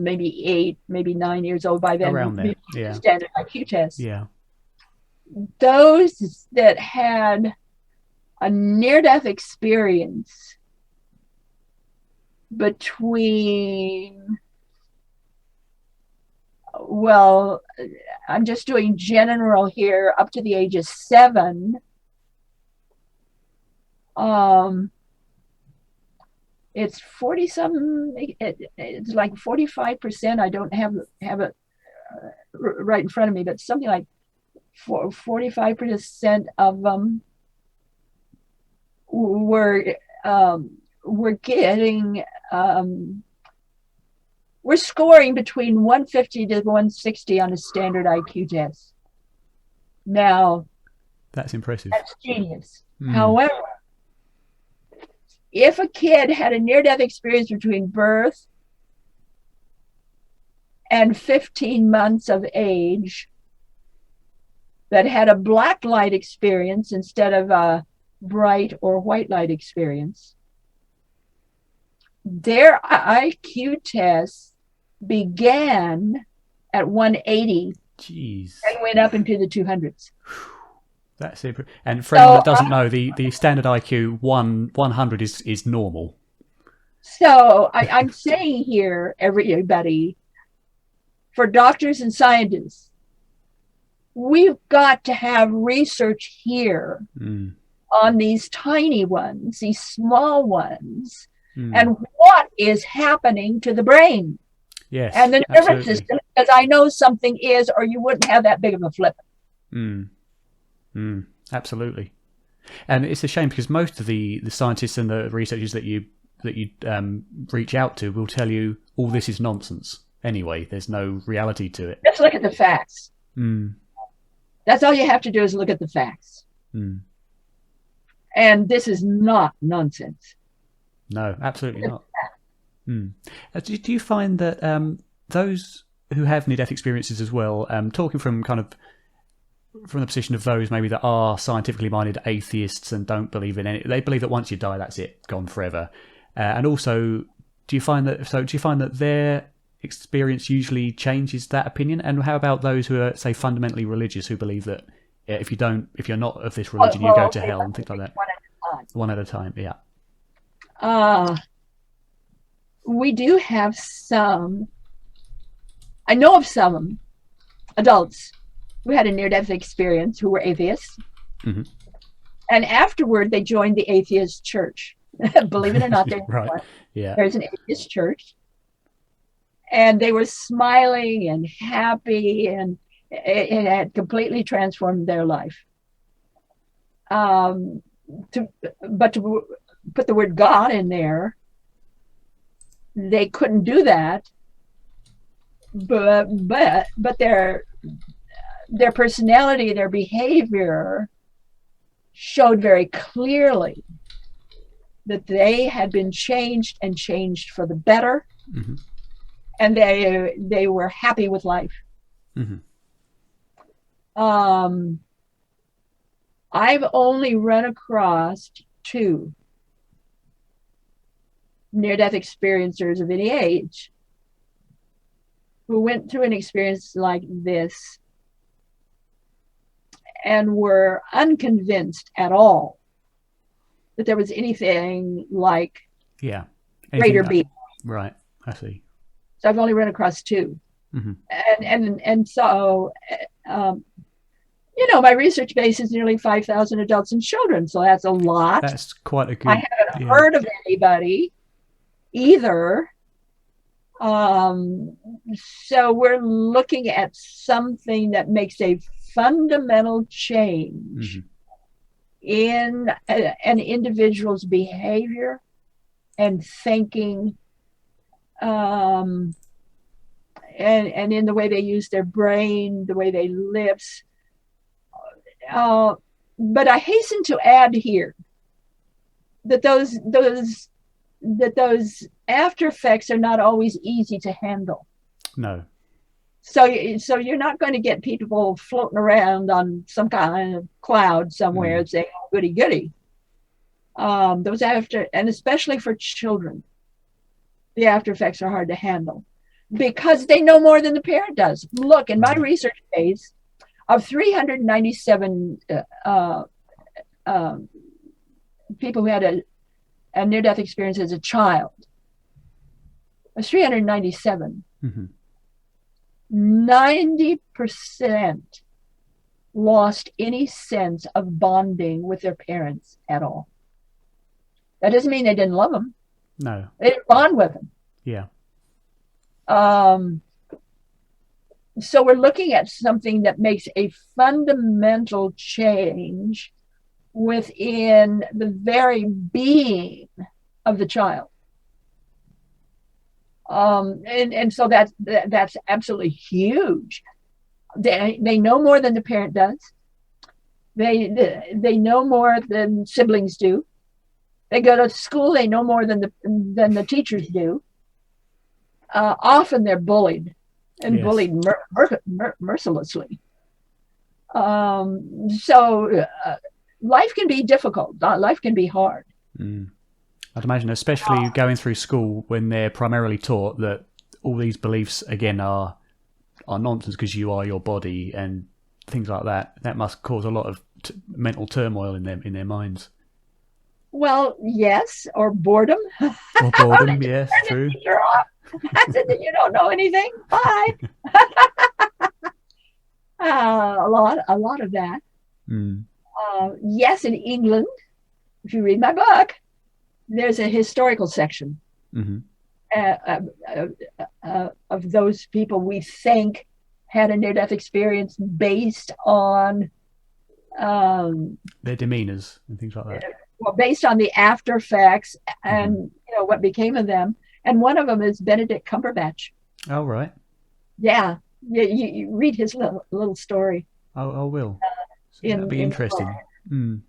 maybe 8, maybe 9 years old by then. Around there, yeah. Standard IQ test. Yeah. Those that had a near-death experience between, well, I'm just doing general here, up to the age of 7, it's 40 some, it's like 45%. I don't have it right in front of me, but something like 45% of them were getting, we're scoring between 150 to 160 on a standard IQ test. Now, That's impressive. That's genius. Mm. However, if a kid had a near-death experience between birth and 15 months of age that had a black light experience instead of a bright or white light experience, their IQ tests began at 180 Jeez. and went up into the 200s. That's it. And for anyone that doesn't know, the standard IQ 100 is normal. So I'm saying here, everybody, for doctors and scientists, we've got to have research here on these tiny ones, these small ones, and what is happening to the brain and the nervous system, because I know something is, or you wouldn't have that big of a flip. Absolutely. And it's a shame because most of the scientists and the researchers that you reach out to will tell you all this is nonsense anyway. There's no reality to it. Let's look at the facts. That's all you have to do is look at the facts. And this is not nonsense. No, absolutely not. Do you find that those who have near-death experiences as well, talking from kind of from the position of those maybe that are scientifically minded atheists and don't believe in any, they believe that once you die, that's it, gone forever. And also, do you find that their experience usually changes that opinion? And how about those who are, say, fundamentally religious, who believe that if you're not of this religion, you go to hell and things like that? One at a time, yeah. We do have some, I know of some adults who had a near-death experience who were atheists. And afterward, they joined the atheist church. Believe it or not, there's an atheist church. And they were smiling and happy, and it had completely transformed their life. To put the word God in there, they couldn't do that. But their personality, their behavior showed very clearly that they had been changed and changed for the better. And they were happy with life. I've only run across 2 near-death experiencers of any age who went through an experience like this and were unconvinced at all that there was anything like greater being. Right, I see. So I've only run across 2. And so, my research base is nearly 5,000 adults and children. So that's a lot. That's quite a good. I haven't heard of anybody either. So we're looking at something that makes a fundamental change in an individual's behavior and thinking, and in the way they use their brain, the way they live. But I hasten to add here that those after effects are not always easy to handle. No. So you're not going to get people floating around on some kind of cloud somewhere saying, "Oh, goody goody." Those after, and especially for children, the after effects are hard to handle because they know more than the parent does. Look, in my research phase, of 397 people who had a near-death experience as a child, of 397, 90% lost any sense of bonding with their parents at all. That doesn't mean they didn't love them. No. They didn't bond with them. Yeah. So we're looking at something that makes a fundamental change within the very being of the child. And so that's absolutely huge. They know more than the parent does. They know more than siblings do. They go to school, they know more than the teachers do. Often they're bullied and Yes. bullied mercilessly. So life can be difficult. Life can be hard. I'd imagine, especially going through school when they're primarily taught that all these beliefs again are nonsense because you are your body and things like that. That must cause a lot of mental turmoil in their minds. Well, yes, or boredom. Or Oh, they boredom, just yes, turn the true. teacher off. I said that you don't know anything. Bye. A lot of that. Mm. Yes, in England, if you read my book, there's a historical section Mm-hmm. Of those people we think had a near-death experience based on Their demeanors and things like that. well, based on the after effects Mm-hmm. and what became of them. And one of them is Benedict Cumberbatch. Oh, right. Yeah, you read his little story I will. So that'd in be the book, interesting. Mm.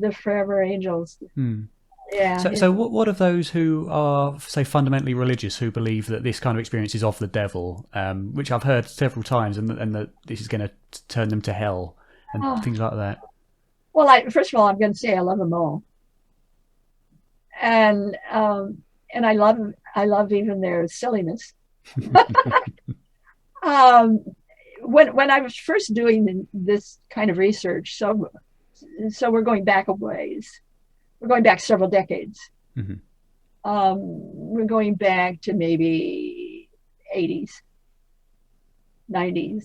the Forever Angels. Mm. Yeah. So what of those who are, say, fundamentally religious, who believe that this kind of experience is of the devil, which I've heard several times, and that this is going to turn them to hell and Oh, things like that? well, first of all, I'm going to say I love them all, and I love even their silliness. um, when I was first doing this kind of research, so we're going back a ways. We're going back several decades. Mm-hmm. We're going back to maybe 80s, 90s.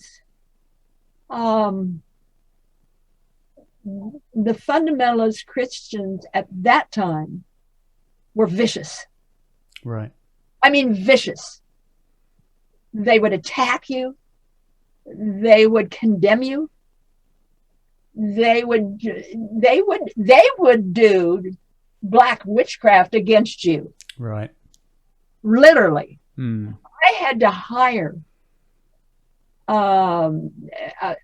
Um, the fundamentalist Christians at that time were vicious. Right. I mean, vicious. They would attack you. They would condemn you. They would do black witchcraft against you. Right. Literally. Mm. I had to hire um, a,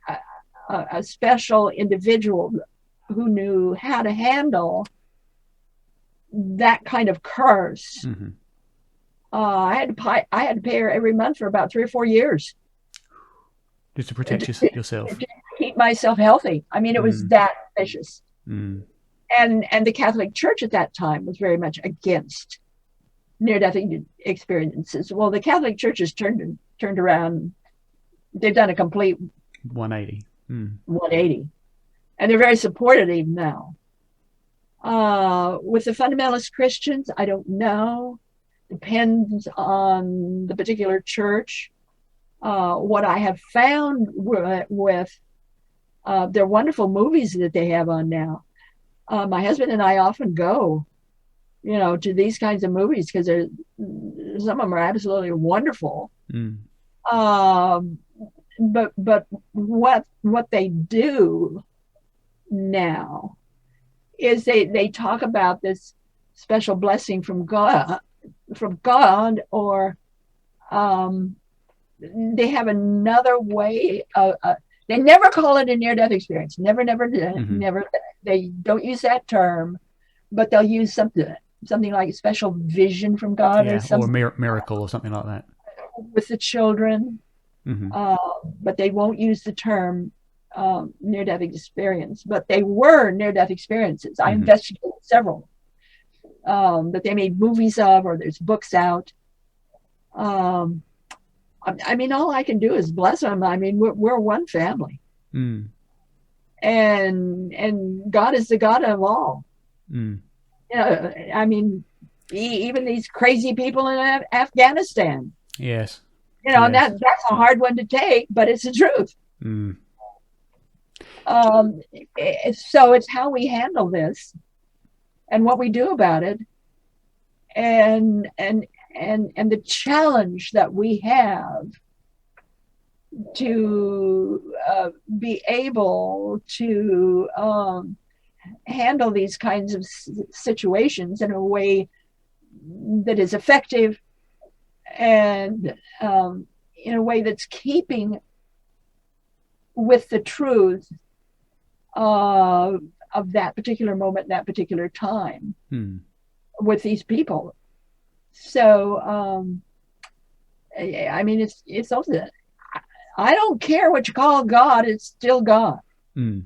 a special individual who knew how to handle that kind of curse. Mm-hmm. I had to pay her every month for about 3 or 4 years Just to protect yourself. to keep myself healthy. I mean, it was that vicious. Mm. And the Catholic Church at that time was very much against near-death experiences. Well, the Catholic Church has turned around. They've done a complete 180. 180, and they're very supportive even now. With the fundamentalist Christians, I don't know. Depends on the particular church. What I have found with their wonderful movies that they have on now. My husband and I often go, to these kinds of movies because some of them are absolutely wonderful. Mm. But what they do now is they talk about this special blessing from God, or they have another way. They never call it a near-death experience. Never. They don't use that term, but they'll use something like a special vision from God, Yeah, or something, or a miracle or something like that. with the children. Mm-hmm. But they won't use the term near-death experience. But they were near-death experiences. I investigated several that they made movies of, or there's books out. I mean, all I can do is bless them. I mean, we're one family, and God is the God of all. I mean, even these crazy people in Afghanistan. Yes. And that's a hard one to take, but it's the truth. So it's how we handle this, and what we do about it, and the challenge that we have to be able to handle these kinds of situations in a way that is effective, and in a way that's keeping with the truth uh, of that particular moment, that particular time with these people. So, I mean, it's also, I don't care what you call God, it's still God. Mm.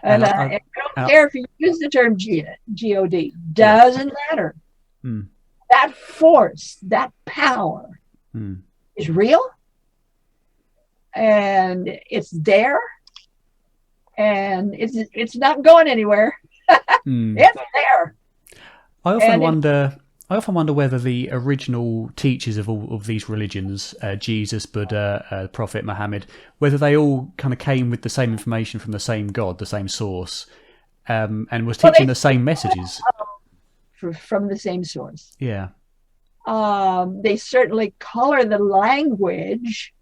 And I don't care if you use the term God, doesn't matter. That force, that power is real, and it's there, and it's not going anywhere. It's there. I often wonder whether the original teachers of all of these religions, Jesus, Buddha, Prophet Muhammad, whether they all kind of came with the same information from the same God, the same source, and was teaching the same messages. From the same source. Yeah. They certainly color the language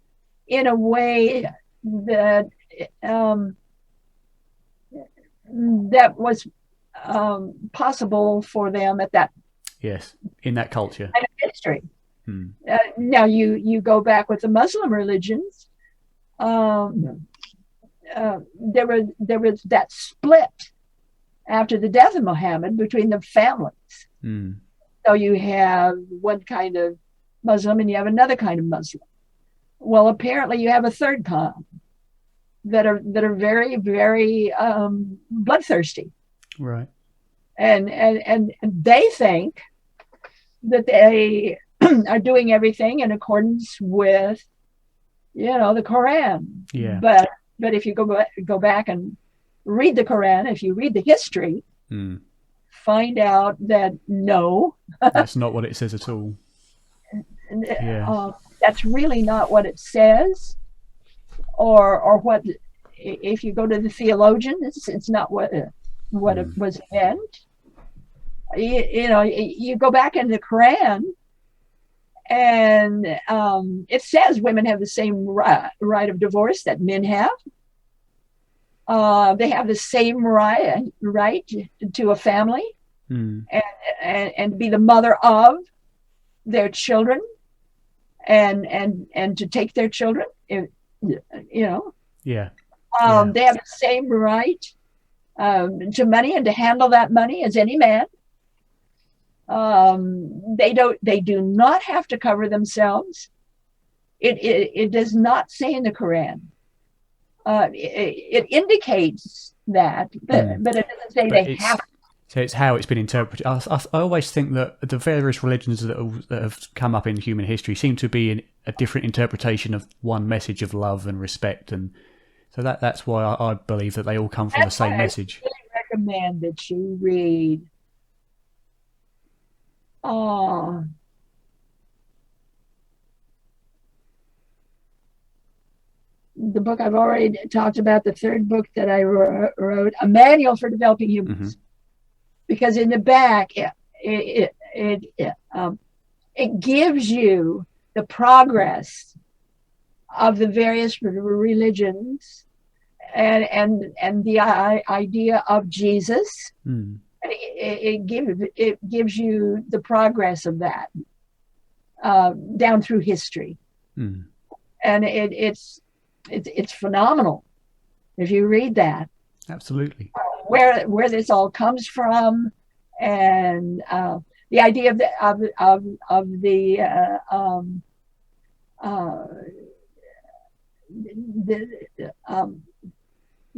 in a way that that was possible for them at that in that culture kind of history. Now you go back with the Muslim religions, there was that split after the death of Muhammad between the families. So you have one kind of Muslim and you have another kind of Muslim. Well, apparently you have a third kind that are very, very bloodthirsty. Right. And they think that they are doing everything in accordance with, the Quran. Yeah. But if you go back and read the Quran, if you read the history, find out that no, that's not what it says at all. That's really not what it says, or what. If you go to the theologians, it's not what it was meant. You go back in the Quran, and it says women have the same right of divorce that men have. They have the same right to a family, and be the mother of their children, and to take their children. Yeah. They have the same right to money and to handle that money as any man. They do not have to cover themselves. It does not say in the Quran. It indicates that, but it doesn't say they have to. So it's how it's been interpreted. I always think that the various religions that have come up in human history seem to be a different interpretation of one message of love and respect, and so that's why I believe that they all come from the same message. I really recommend that you read the book I've already talked about, the third book that I wrote, A Manual for Developing Humans. Because in the back, it gives you the progress of the various religions and the idea of Jesus. It gives you the progress of that down through history, and it's phenomenal if you read that. Absolutely. Where this all comes from, and the idea of the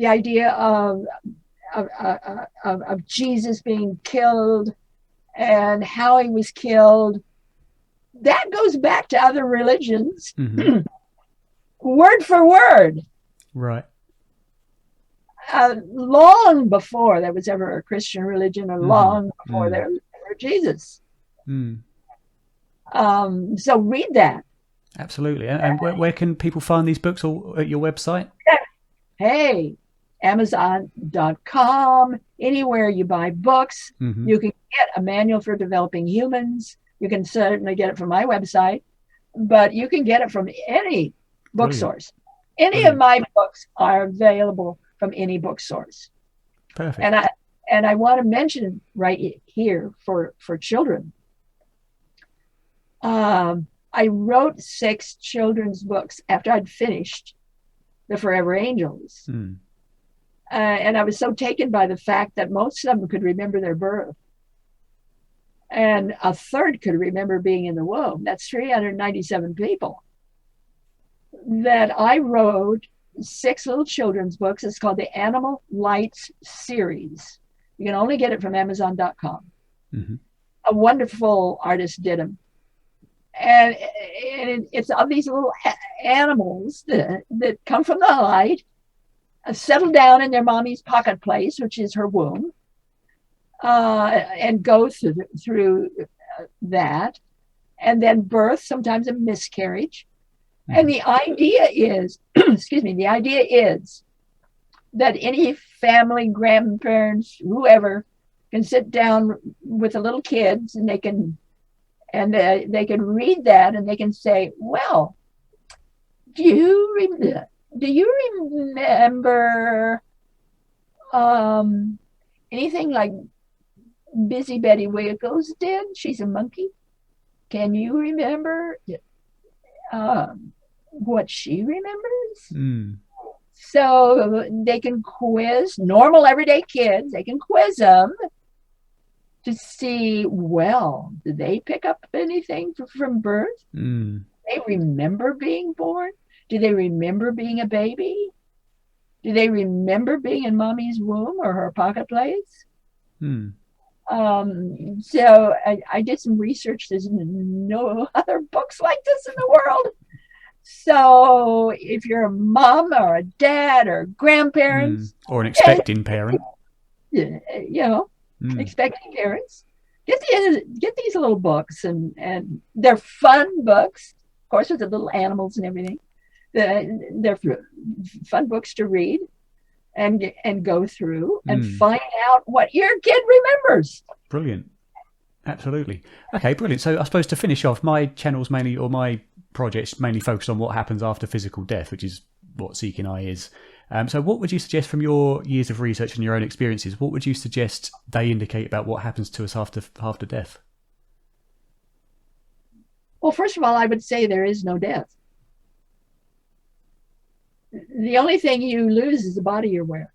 idea of Jesus being killed and how he was killed, that goes back to other religions, word for word. Right. Long before there was ever a Christian religion, or long before there was ever Jesus. So read that. Absolutely. And where can people find these books, or at your website? Hey, Amazon.com, anywhere you buy books, you can get A Manual for Developing Humans. You can certainly get it from my website, but you can get it from any book source. Any of my books are available from any book source. Perfect. And I want to mention right here for children. I wrote 6 children's books after I'd finished The Forever Angels. And I was so taken by the fact that most of them could remember their birth. And a third could remember being in the womb. That's 397 people. That I wrote 6 little children's books. It's called the Animal Lights series. You can only get it from Amazon.com. Mm-hmm. A wonderful artist did them. And it's of these little animals that come from the light, settle down in their mommy's pocket place, which is her womb, and go through that, and then birth, sometimes a miscarriage. Mm-hmm. And the idea is, excuse me, the idea is that any family, grandparents, whoever, can sit down with the little kids, and they can read that, and they can say, well, do you remember anything like Busy Betty Wiggles did? She's a monkey. Can you remember what she remembers? Mm. So they can quiz normal everyday kids. They can quiz them to see, well, did they pick up anything from birth? Mm. They remember being born? Do they remember being a baby? Do they remember being in mommy's womb or her pocket place? Mm. So I did some research. There's no other books like this in the world. So if you're a mom or a dad or grandparents, or an expecting parent, expecting parents, get these little books, and they're fun books, of course, with the little animals and everything. They're fun books to read and go through and find out what your kid remembers. Brilliant. Absolutely. Okay, brilliant. So I suppose to finish off, my channel's mainly, or my project's mainly focused on what happens after physical death, which is what Seeking Eye is. So what would you suggest from your years of research and your own experiences? What would you suggest they indicate about what happens to us after death? Well, first of all, I would say there is no death. The only thing you lose is the body you're wearing.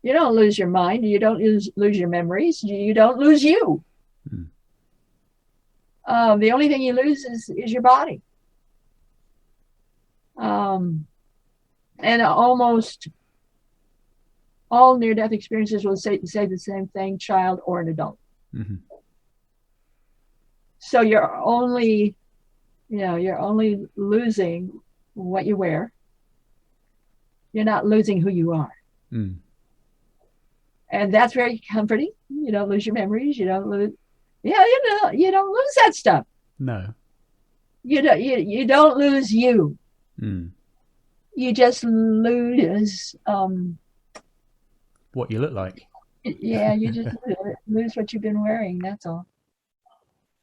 You don't lose your mind. You don't lose your memories. You don't lose you. The only thing you lose is your body. And almost all near-death experiences will say the same thing, child or an adult. Mm-hmm. So you're only losing what you wear. You're not losing who you are. Mm. And that's very comforting. You don't lose your memories. You don't lose. Yeah, you don't lose that stuff. No. You don't lose you. Mm. You just lose what you look like. Yeah, you just lose what you've been wearing. That's all.